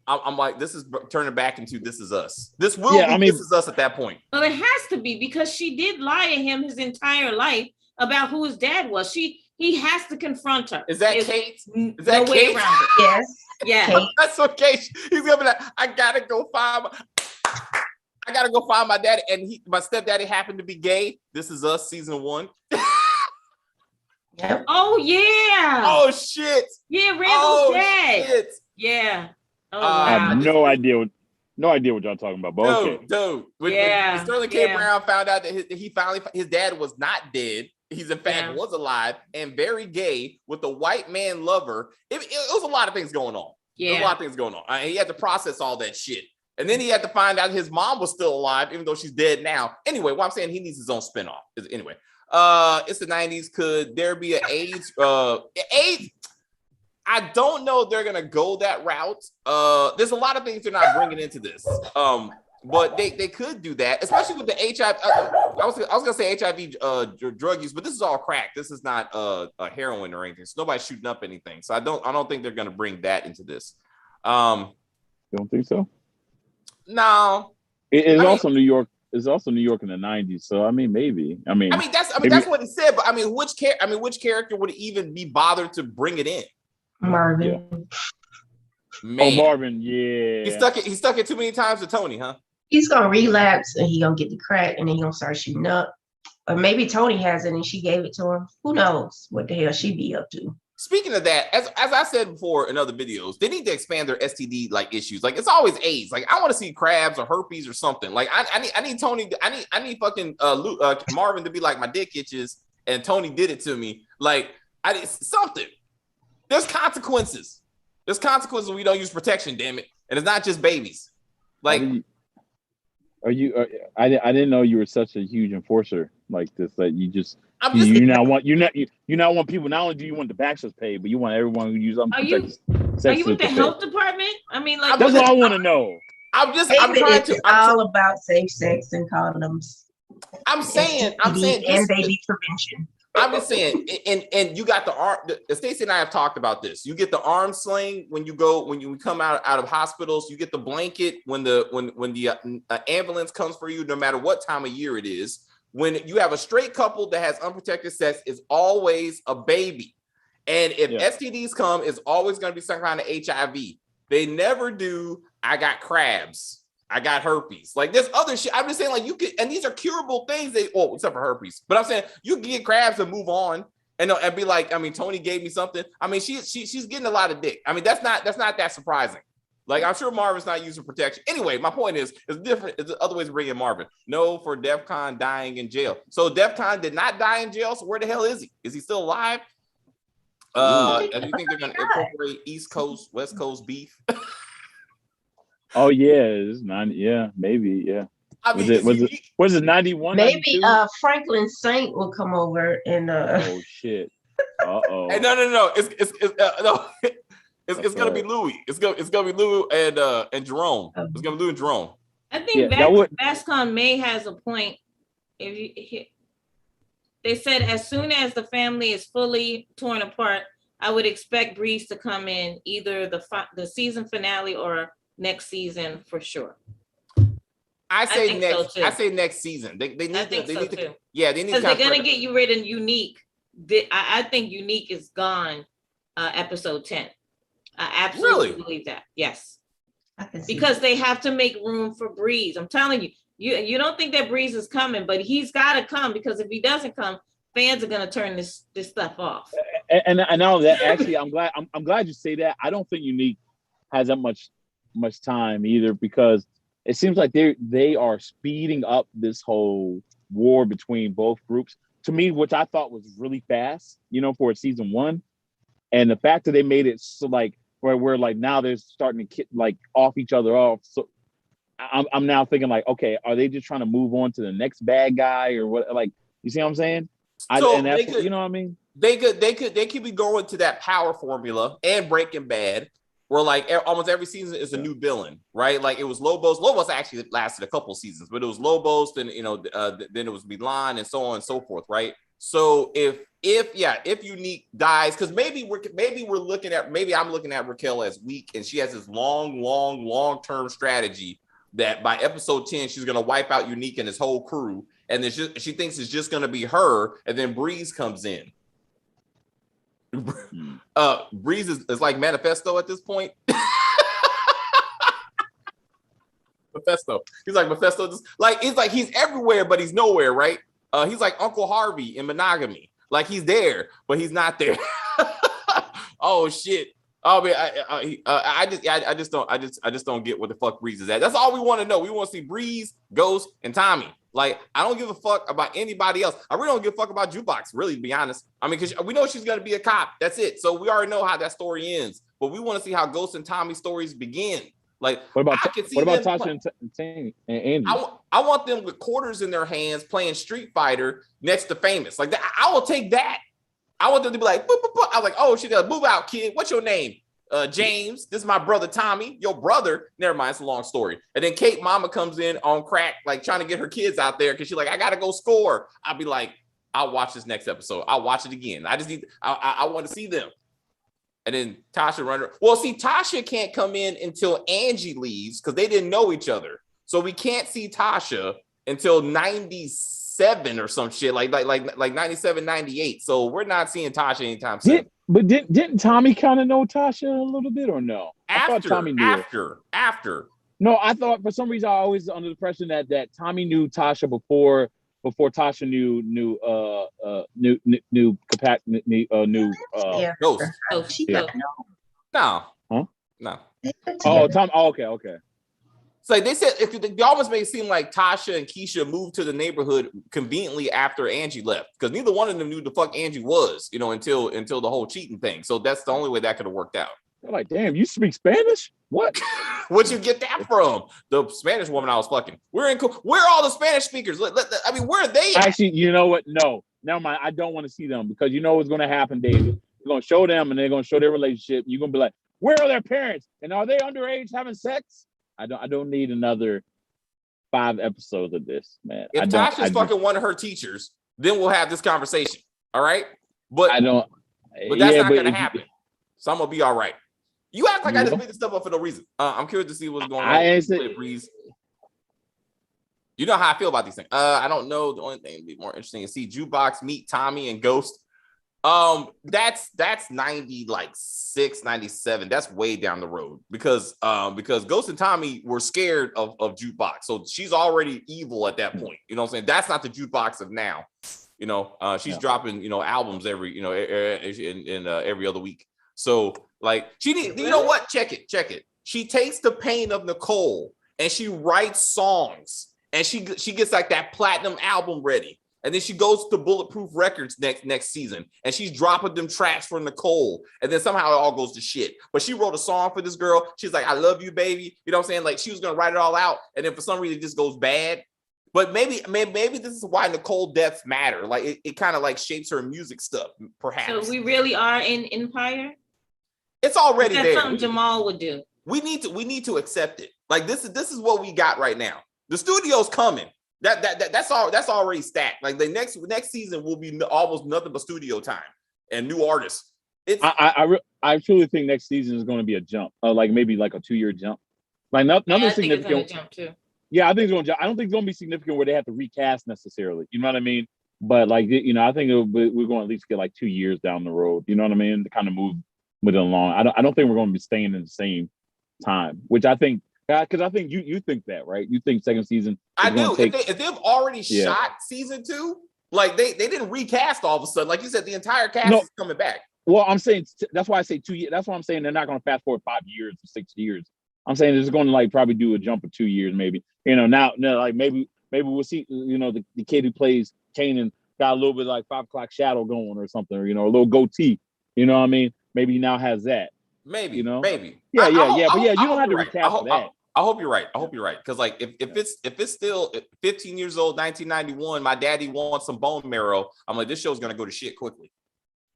I'm like, this is turning back into This Is Us. This will be This Is Us at that point. Well, it has to be, because she did lie to him his entire life about who his dad was. He has to confront her. Is that Kate? Is that no Kate? Way around it. Yes. Yeah. That's okay. He's gonna be like, I gotta go find my daddy, and my stepdaddy happened to be gay. This Is Us season 1. Yep. Oh yeah. Oh shit. Yeah, Randall's dad. Shit. Yeah. Oh wow. I have no idea what y'all talking about. But dude. When Sterling K. Brown found out that his dad was not dead. He's in fact was alive and very gay with a white man lover. It was a lot of things going on. Yeah. There was a lot of things going on. He had to process all that shit. And then he had to find out his mom was still alive, even though she's dead now. Anyway, what I'm saying, he needs his own spinoff. Anyway, it's the 90s. Could there be an AIDS? AIDS? I don't know if they're gonna go that route. There's a lot of things they're not bringing into this. But they could do that, especially with the HIV. I was gonna say HIV drug use, but this is all crack. This is not a heroin or anything. So nobody's shooting up anything. So I don't think they're gonna bring that into this. You don't think so? No. It's also New York. It's also New York in the 90s. So I mean, maybe. That's what he said. But which character would even be bothered to bring it in? Marvin. Yeah. Man. Oh, Marvin. Yeah. He stuck it too many times to Tony, huh? He's gonna relapse and he gonna get the crack and then he gonna start shooting up. Or maybe Tony has it and she gave it to him. Who knows what the hell she be up to? Speaking of that, as I said before in other videos, they need to expand their STD issues. Like it's always AIDS. Like I want to see crabs or herpes or something. Like I need Tony. I need fucking Marvin to be like, my dick itches and Tony did it to me. Like I need something. There's consequences. There's consequences when we don't use protection. Damn it! And it's not just babies. Like. I didn't know you were such a huge enforcer like this. That you now want people. Not only do you want the bachelors paid, but you want everyone who uses unprotected sex. Are you with the health department? I mean, like that's what I want to know. I'm trying to. All about safe sex and condoms. I'm saying, and baby prevention. I'm just saying, and you got the arm. Stacey and I have talked about this. You get the arm sling when you come out of hospitals. You get the blanket when the ambulance comes for you, no matter what time of year it is. When you have a straight couple that has unprotected sex, it's always a baby. And if STDs come, it's always going to be some kind of HIV. They never do. I got crabs. I got herpes. Like there's other shit. I'm just saying, like you could, and these are curable things. Except for herpes. But I'm saying you can get crabs and move on, and be like, Tony gave me something. She's getting a lot of dick. That's not that surprising. Like I'm sure Marvin's not using protection. Anyway, my point is, it's different. It's other ways to bring in Marvin. No, for DEFCON dying in jail. So DEFCON did not die in jail. So where the hell is he? Is he still alive? And you think they're going to incorporate East Coast, West Coast beef? Oh yeah, it's 90. Yeah, maybe. Yeah. Was it 91? Maybe Franklin Saint will come over and. Oh shit. Uh-oh. Hey, no. It's gonna be Louis. It's gonna be Lulu and Jerome. It's gonna be Lou and Jerome. I think Vascon May has a point. They said as soon as the family is fully torn apart, I would expect Breeze to come in either the season finale or next season for sure. I say next season. They need to. Yeah, they need because they're gonna get you rid of Unique. I think Unique is gone. Episode 10. I absolutely believe that. Yes, because they have to make room for Breeze. I'm telling you. You don't think that Breeze is coming, but he's got to come because if he doesn't come, fans are gonna turn this stuff off. And I know that actually, I'm glad you say that. I don't think Unique has that much time either because it seems like they are speeding up this whole war between both groups to me, which I thought was really fast, for a season 1. And the fact that they made it so like where like now they're starting to off each other off. So I'm now thinking like, okay, are they just trying to move on to the next bad guy or what? Like, you see what I'm saying? You know what I mean? They could be going to that power formula and Breaking Bad, where like almost every season is a new villain, right? Like it was Lobos. Lobos actually lasted a couple seasons, but it was Lobos, then then it was Milan and so on and so forth, right? So if Unique dies, because maybe I'm looking at Raquel as weak, and she has this long-term strategy that by episode 10 she's gonna wipe out Unique and his whole crew, and then she thinks it's just gonna be her, and then Breeze comes in. Breeze is like Manifesto at this point. Mephisto. He's like Mephisto. He's everywhere, but he's nowhere, right? He's like Uncle Harvey in Monogamy. Like he's there, but he's not there. Oh shit. Oh man, I just don't get what the fuck Breeze is at. That's all we want to know. We want to see Breeze, Ghost, and Tommy. Like I don't give a fuck about anybody else. I really don't give a fuck about Jukebox, really, to be honest. Because we know she's gonna be a cop. That's it. So we already know how that story ends. But we want to see how Ghost and Tommy's stories begin. Like what about Tasha and Andy? I want them with quarters in their hands playing Street Fighter next to Famous. Like that, I will take that. I want them to be like, boop, boop, boop. I was like, oh, she does. Move out, kid. What's your name? James. This is my brother Tommy. Your brother. Never mind. It's a long story. And then Kate mama comes in on crack, like trying to get her kids out there because she's like, I gotta go score. I'll be like, I'll watch this next episode. I'll watch it again. I just need. I want to see them. And then Tasha run. Well, see, Tasha can't come in until Angie leaves because they didn't know each other. So we can't see Tasha until 97 or some shit, like 97, 98. So we're not seeing Tasha anytime soon. Didn't Tommy kind of know Tasha a little bit or no? I thought Tommy knew after. No, I thought for some reason I always under the impression that Tommy knew Tasha before Tasha knew Ghost. Yeah. No. Huh? No. Oh, Tom. Oh, okay. It's like they said, they almost made it seem like Tasha and Keisha moved to the neighborhood conveniently after Angie left, because neither one of them knew the fuck Angie was, until the whole cheating thing. So that's the only way that could have worked out. They're like, damn, you speak Spanish? What? Where'd you get that from? The Spanish woman I was fucking. Where are all the Spanish speakers? I mean, where are they at? Actually, you know what? No, never mind. I don't want to see them because you know what's going to happen, David. You're going to show them and they're going to show their relationship. You're going to be like, where are their parents? And are they underage having sex? I don't need another 5 episodes of this, man. If Tasha's fucking one of her teachers, then we'll have this conversation. All right? But that's not going to happen. So I'm going to be all right. You act like I just made this stuff up for no reason. I'm curious to see what's going on. Breeze. You know how I feel about these things. I don't know. The only thing that'd be more interesting is see Jukebox meet Tommy and Ghost. That's 96, 97. That's way down the road because Ghost and Tommy were scared of Jukebox. So she's already evil at that point. You know what I'm saying? That's not the Jukebox of now. She's dropping, albums every, in every other week. So like she need, you know what? Check it. She takes the pain of Nicole and she writes songs and she gets like that platinum album ready. And then she goes to Bulletproof Records next season and she's dropping them tracks for Nicole. And then somehow it all goes to shit. But she wrote a song for this girl. She's like, I love you, baby. You know what I'm saying? Like she was going to write it all out. And then for some reason it just goes bad. But maybe this is why Nicole deaths matter. Like it kind of like shapes her music stuff, perhaps. So we really are in Empire? It's already That's there. something Jamal would do. We need to accept it. Like this is what we got right now. The studio's coming. That's already stacked. Like the next season will be almost nothing but studio time and new artists. I truly think next season is going to be a jump, like maybe like a 2-year jump. Like nothing significant. Jump too. Yeah, I think it's going to jump. I don't think it's going to be significant where they have to recast necessarily. You know what I mean? But like I think we're going to at least get like 2 years down the road. You know what I mean? To kind of move with it along. I don't think we're going to be staying in the same time, which I think. Because I think you think that, right? You think second season. I do. If they've already shot season 2, like they didn't recast all of a sudden. Like you said, the entire cast is coming back. Well, I'm saying that's why I say 2 years. That's why I'm saying they're not going to fast forward 5 years or 6 years. I'm saying they're just going to like probably do a jump of 2 years, maybe. Now like maybe we'll see. The kid who plays Kanan got a little bit like 5 o'clock shadow going or something. Or, a little goatee. You know what I mean? Maybe he now has that. Maybe. Maybe. Yeah. But you don't have to recast that. I hope you're right. Because like if it's still 15 years old, 1991, my daddy wants some bone marrow. I'm like, this show's gonna go to shit quickly.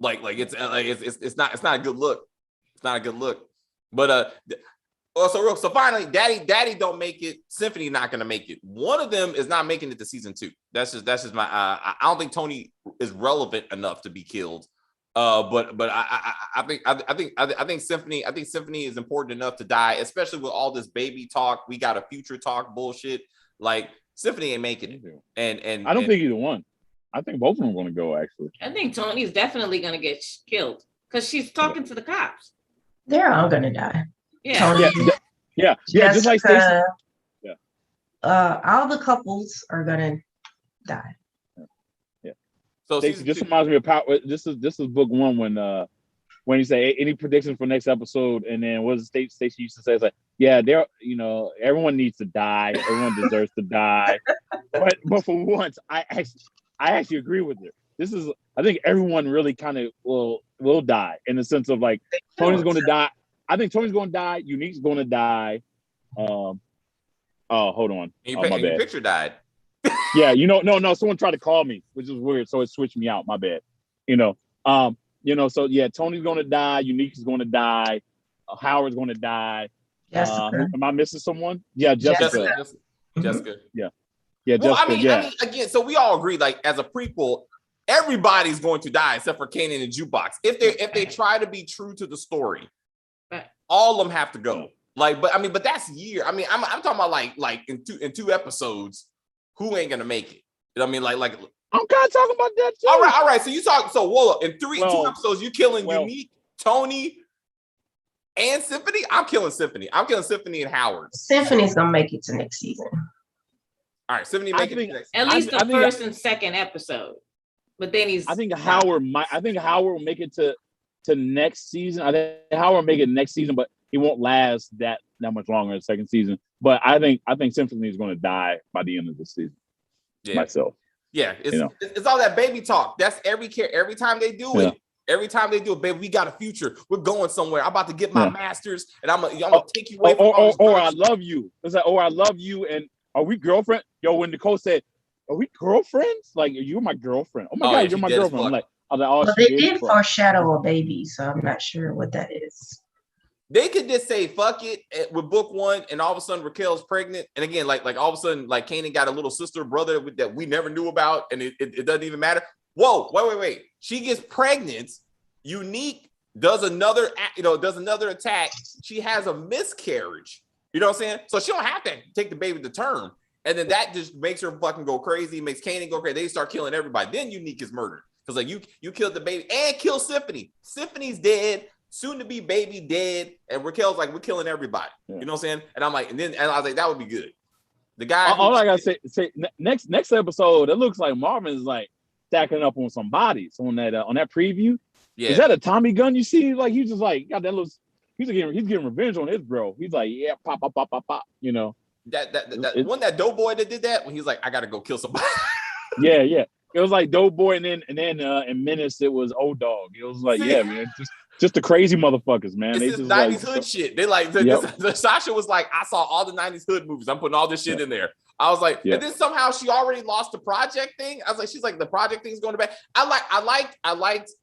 Like it's not a good look. It's not a good look. But so finally, daddy don't make it. Symphony not gonna make it. One of them is not making it to season 2. That's just my. I don't think Tony is relevant enough to be killed. But I think Symphony is important enough to die, especially with all this baby talk. We got a future talk bullshit. Like Symphony ain't making it. And I don't think either one. I think both of them are going to go. Actually, I think Tony's definitely going to get killed because she's talking to the cops. They're all going to die. Yeah. Tony, yeah. Just like Stacey. Yeah. All the couples are going to die. So this reminds me of Power. This is book 1 when you say any predictions for next episode, and then what does Stacey used to say? It's like, yeah, everyone needs to die. Everyone deserves to die. But for once, I actually agree with her. I think everyone really kind of will die in the sense of like Tony's going to die. I think Tony's going to die. Unique's going to die. Hold on. My bad. Picture died. Yeah, no, someone tried to call me, which is weird, so it switched me out. My bad. So yeah, Tony's gonna die, Unique is gonna die, Howard's gonna die. Am I missing someone? Yeah, Jessica. Jessica. Yeah, well, Jessica. I mean, again, so we all agree, like as a prequel, everybody's going to die except for Kanan and Jukebox. If they try to be true to the story, all of them have to go. Like, but that's year. I mean, I'm talking about like in two episodes, who ain't gonna make it? You know what I mean? Like I'm kind of talking about that too. All right. So you talk. So whoa, in two episodes, you killing Unique, Tony, and Symphony. I'm killing Symphony. I'm killing Symphony and Howard. Symphony's gonna make it to next season. All right, Symphony make it to next season. At least the first and second episode. But then I think Howard will make it to next season. I think Howard will make it next season, but he won't last that much longer in the second season. But I think Symphony is going to die by the end of the season. Yeah. Myself. Yeah, it's all that baby talk. That's every time they do it. Every time they do it, baby, we got a future. We're going somewhere. I'm about to get my master's, and I'm gonna take you away from or I love you. It's like, I love you, and are we girlfriend? Yo, when Nicole said, "Are we girlfriends?" Like, you're my girlfriend. Oh my God, you're my girlfriend. I was like, well, they did foreshadow a baby, so I'm not sure what that is. They could just say fuck it with book one, and all of a sudden Raquel's pregnant, and again, like all of a sudden, like Kanan got a little sister or brother that we never knew about, and it doesn't even matter. Whoa, wait! She gets pregnant. Unique does another attack. She has a miscarriage. You know what I'm saying? So she don't have to take the baby to term, and then that just makes her fucking go crazy. Makes Kanan go crazy. They start killing everybody. Then Unique is murdered because like you killed the baby and kill Symphony. Symphony's dead. Soon to be baby dead, and Raquel's like, we're killing everybody. You know what I'm saying? And I'm like, and I was like, that would be good. The guy. All I gotta say next episode, it looks like Marvin is like stacking up on some bodies on that preview. Yeah. Is that a Tommy gun you see? Like he's just like got that little. He's getting revenge on his bro. He's like, yeah, pop. You know. That Doughboy that did that when he's like, I gotta go kill somebody. Yeah. It was like Doughboy, and then in Menace it was Old Dog. It was like, yeah, man, just the crazy motherfuckers, man. It's just 90s hood shit. They like Sasha was like, I saw all the 90s hood movies. I'm putting all this shit in there. I was like, and then somehow she already lost the project thing. I was like, she's like, the project thing's going to bad. I liked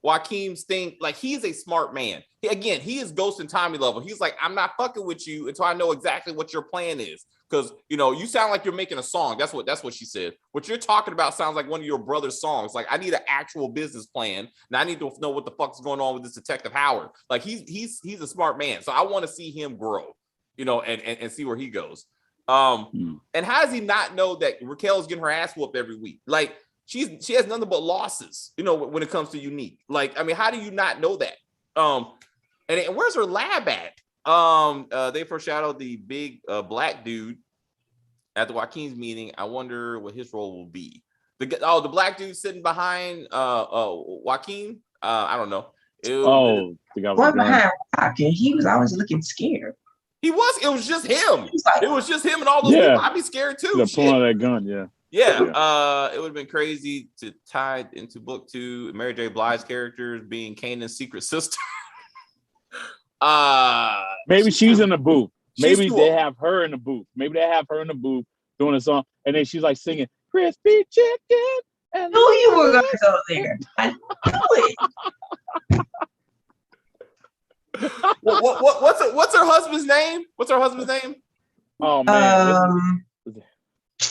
Joaquin's thing. Like, he's a smart man. He is Ghost and Tommy level. He's like, I'm not fucking with you until I know exactly what your plan is. Because you sound like you're making a song. That's what she said. What you're talking about sounds like one of your brother's songs. Like, I need an actual business plan, and I need to know what the fuck's going on with this Detective Howard. Like, he's a smart man. So I want to see him grow, and see where he goes. And how does he not know that Raquel's getting her ass whooped every week? Like, she has nothing but losses, when it comes to Unique. Like, I mean, how do you not know that? And where's her lab at? They foreshadowed the big black dude at the Joaquin's meeting. I wonder what his role will be. The black dude sitting behind Joaquin. I don't know. The guy behind Joaquin. He was always looking scared. He was. It was just him. It was just him and all those people. I'd be scared too. Pulling that gun. Yeah. It would have been crazy to tie into book 2 Mary J. Blige's characters being Kanan's secret sister. Maybe she's in the booth. Maybe they have her in the booth. Maybe they have her in the booth doing a song, and then she's like singing "Crispy Chicken." And knew you were gonna go there. I knew it. What's her husband's name? Oh man,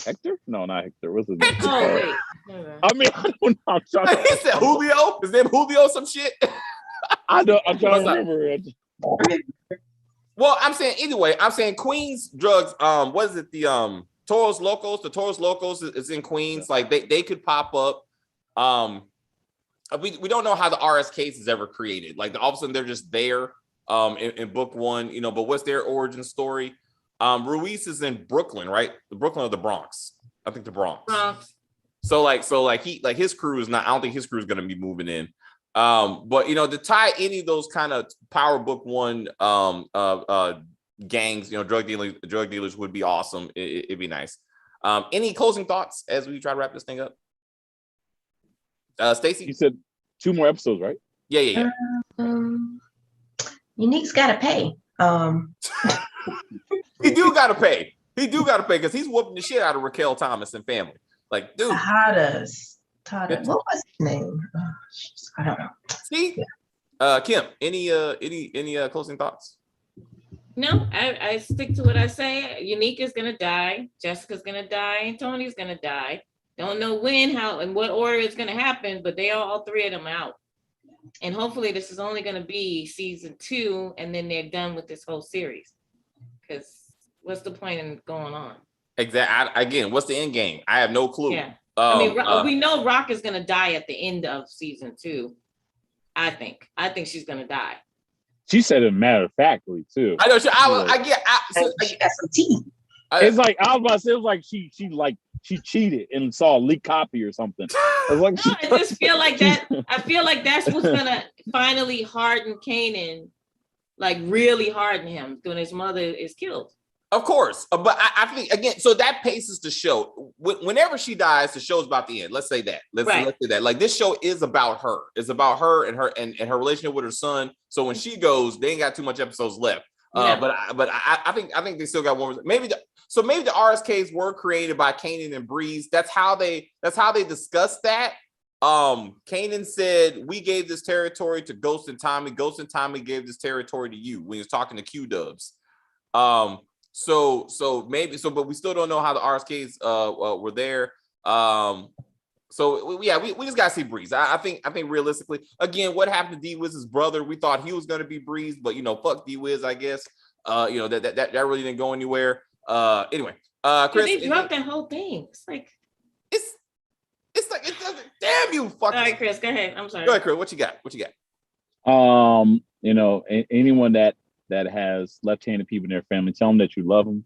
Hector? No, not Hector. What's his name? Oh wait. I mean, I don't know. He said Julio. His name Julio. Some shit. I'm trying to remember it. Well, I'm saying anyway. I'm saying Queens drugs. What is it? The Toros Locos. The Toros Locos is in Queens. Like they could pop up. We don't know how the RS case is ever created. Like all of a sudden they're just there. In book 1, but what's their origin story? Ruiz is in Brooklyn, right? The Brooklyn or the Bronx? I think the Bronx. So his crew is not. I don't think his crew is going to be moving in. But to tie any of those kind of Power Book 1 gangs, drug dealers would be awesome. It'd be nice. Any closing thoughts as we try to wrap this thing up? Stacey, you said 2 more episodes, right? Yeah. Unique's got to pay. He do got to pay because he's whooping the shit out of Raquel Thomas and family. Like, dude, Tejada's Todd. What was his name? I don't know. See, Kim, any closing thoughts? No, I stick to what I say. Unique is gonna die. Jessica's gonna die. And Tony's gonna die. Don't know when, how, and what order it's gonna happen, but they are all three of them out. And hopefully, this is only gonna be season 2, and then they're done with this whole series. Because what's the point in going on? Exactly. Again, what's the end game? I have no clue. Yeah. I mean, we know Rock is gonna die at the end of season 2. I think she's gonna die. She said it matter of factly too. I know. She got some tea. It's like I was about to say, it was like she cheated and saw a leaked copy or something. Like, no, I just feel like that. I feel like that's what's gonna finally harden Kanan, like really harden him when his mother is killed. Of course, but I think again, so that paces the show. Whenever she dies, the show's about the end. Let's say that. Let's say that. Like this show is about her. It's about her and her relationship with her son. So when she goes, they ain't got too much episodes left. But I think they still got one. Maybe the RSKs were created by Kanan and Breeze. That's how they discussed that. Kanan said, we gave this territory to Ghost and Tommy. Ghost and Tommy gave this territory to you when he was talking to Q Dubs. So maybe but we still don't know how the RSKs were there. We just gotta see Breeze. I think realistically, again, what happened to D-Wiz's brother? We thought he was gonna be Breeze, but fuck D-Wiz, I guess. That really didn't go anywhere. Anyway, Chris, they dropped that whole thing. It's like it doesn't. Damn you, fuck. All right, Chris, go ahead. I'm sorry. Go ahead, Chris. What you got? Anyone that has left-handed people in their family, tell them that you love them.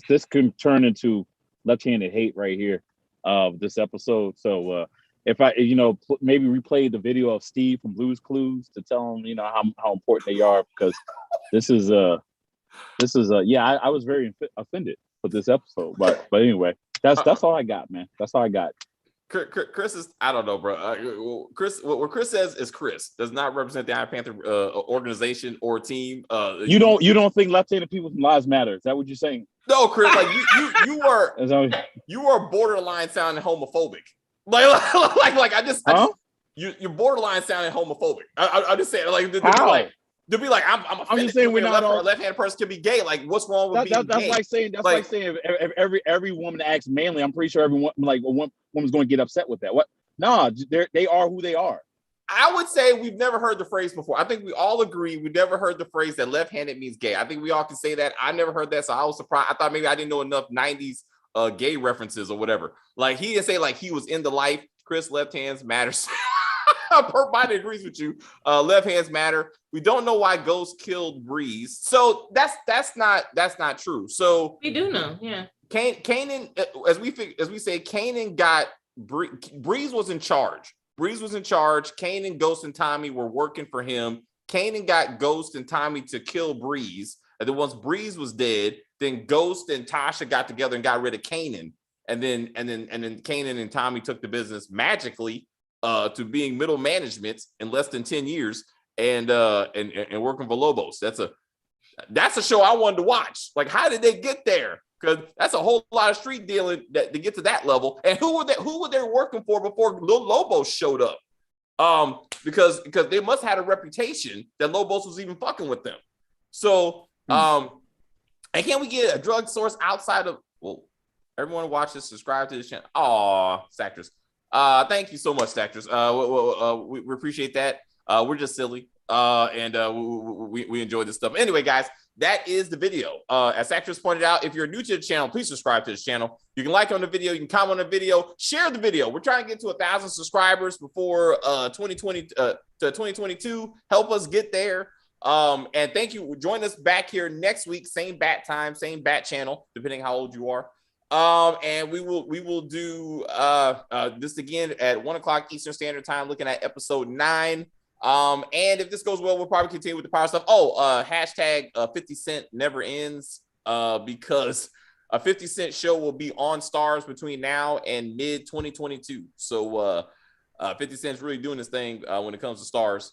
This could turn into left-handed hate right here of this episode. So if I maybe replay the video of Steve from Blue's Clues to tell them how important they are, because this is I was very offended with this episode, but anyway, that's all I got, man. That's all I got. Chris is, I don't know, bro. Chris, what Chris says is Chris does not represent the Iron Panther organization or team. You don't think left-handed people's lives matter? Is that what you're saying? No, Chris. Like you are borderline sounding homophobic. You're borderline sounding homophobic. I just saying, like, how? To be like, I'm just saying we're not a left-handed person can be gay. Like, what's wrong with being gay? Like saying if every woman acts manly, I'm pretty sure everyone woman's going to get upset with that. What? Nah, they are who they are. I would say we've never heard the phrase before. I think we all agree we've never heard the phrase that left-handed means gay. I think we all can say that. I never heard that, so I was surprised. I thought maybe I didn't know enough 90s gay references or whatever. Like, he didn't say like he was in the life. Chris, left hands matters. Biden agrees with you. Left hands matter. We don't know why Ghost killed Breeze, so that's not true. So we do know, yeah. Kanan, as we say, Kanan got Breeze was in charge. Kanan, Ghost, and Tommy were working for him. Kanan got Ghost and Tommy to kill Breeze, and then once Breeze was dead, then Ghost and Tasha got together and got rid of Kanan, and then Kanan and Tommy took the business magically to being middle management in less than 10 years and working for Lobos. That's a show I wanted to watch. Like, how did they get there? Because that's a whole lot of street dealing to get to that level. And who were they working for before Lobos showed up? Because they must have had a reputation that Lobos was even fucking with them. So and can we get a drug source outside of, well, everyone watch this, subscribe to this channel. Aw, Sactors. Thank you so much, Sactors. We appreciate that. We're just silly. And we enjoy this stuff. Anyway, guys, that is the video. As Actress pointed out, if you're new to the channel, please subscribe to this channel. You can like on the video, you can comment on the video, share the video. We're trying to get to 1,000 subscribers before 2022. Help us get there. And thank you. Join us back here next week, same bat time, same bat channel, depending how old you are. And we will do this again at 1:00 Eastern Standard Time, looking at episode 9. And if this goes well, we'll probably continue with the power stuff. Hashtag 50 Cent never ends, because a 50 Cent show will be on STARZ between now and mid 2022. So 50 Cent's really doing this thing when it comes to STARZ.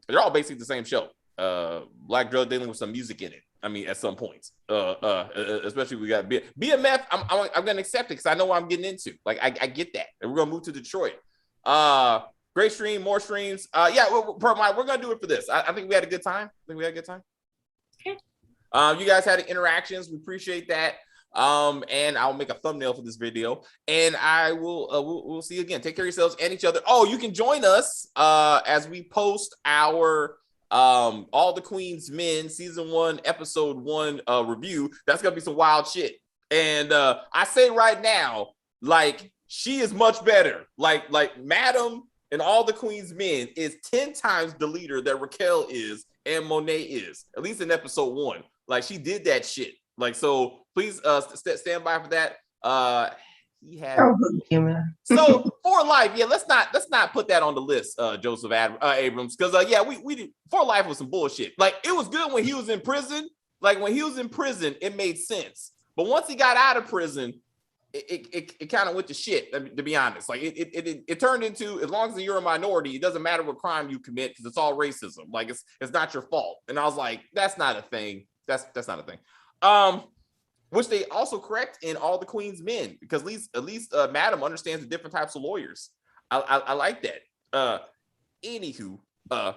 They're all basically the same show. black drug dealing with some music in it. I mean, at some points, especially we got BMF. I'm gonna accept it because I know what I'm getting into. Like I get that, and we're gonna move to Detroit. Great stream, more streams. Yeah, we're gonna do it for this. I think we had a good time. Okay. You guys had interactions. We appreciate that. And I'll make a thumbnail for this video, and I will we'll see you again. Take care of yourselves and each other. Oh, you can join us as we post our All the Queen's Men season 1 episode 1 review. That's gonna be some wild shit. And I say right now, like, she is much better. Like Madam and All the Queen's Men is 10 times the leader that Raquel is and Monet is, at least in episode 1. Like, she did that shit. Like, so please stand by for that. He had so For Life. Yeah, let's not put that on the list, Joseph Abrams, because yeah, we did. For Life was some bullshit. Like, it was good when he was in prison. Like, when he was in prison, it made sense. But once he got out of prison, it kind of went to shit, to be honest. Like, it turned into, as long as you're a minority, it doesn't matter what crime you commit because it's all racism. Like, it's not your fault. And I was like, that's not a thing. That's not a thing. Which they also correct in All the Queen's Men, because at least Madam understands the different types of lawyers. I like that. Anywho, bye.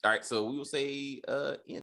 All right, so we will say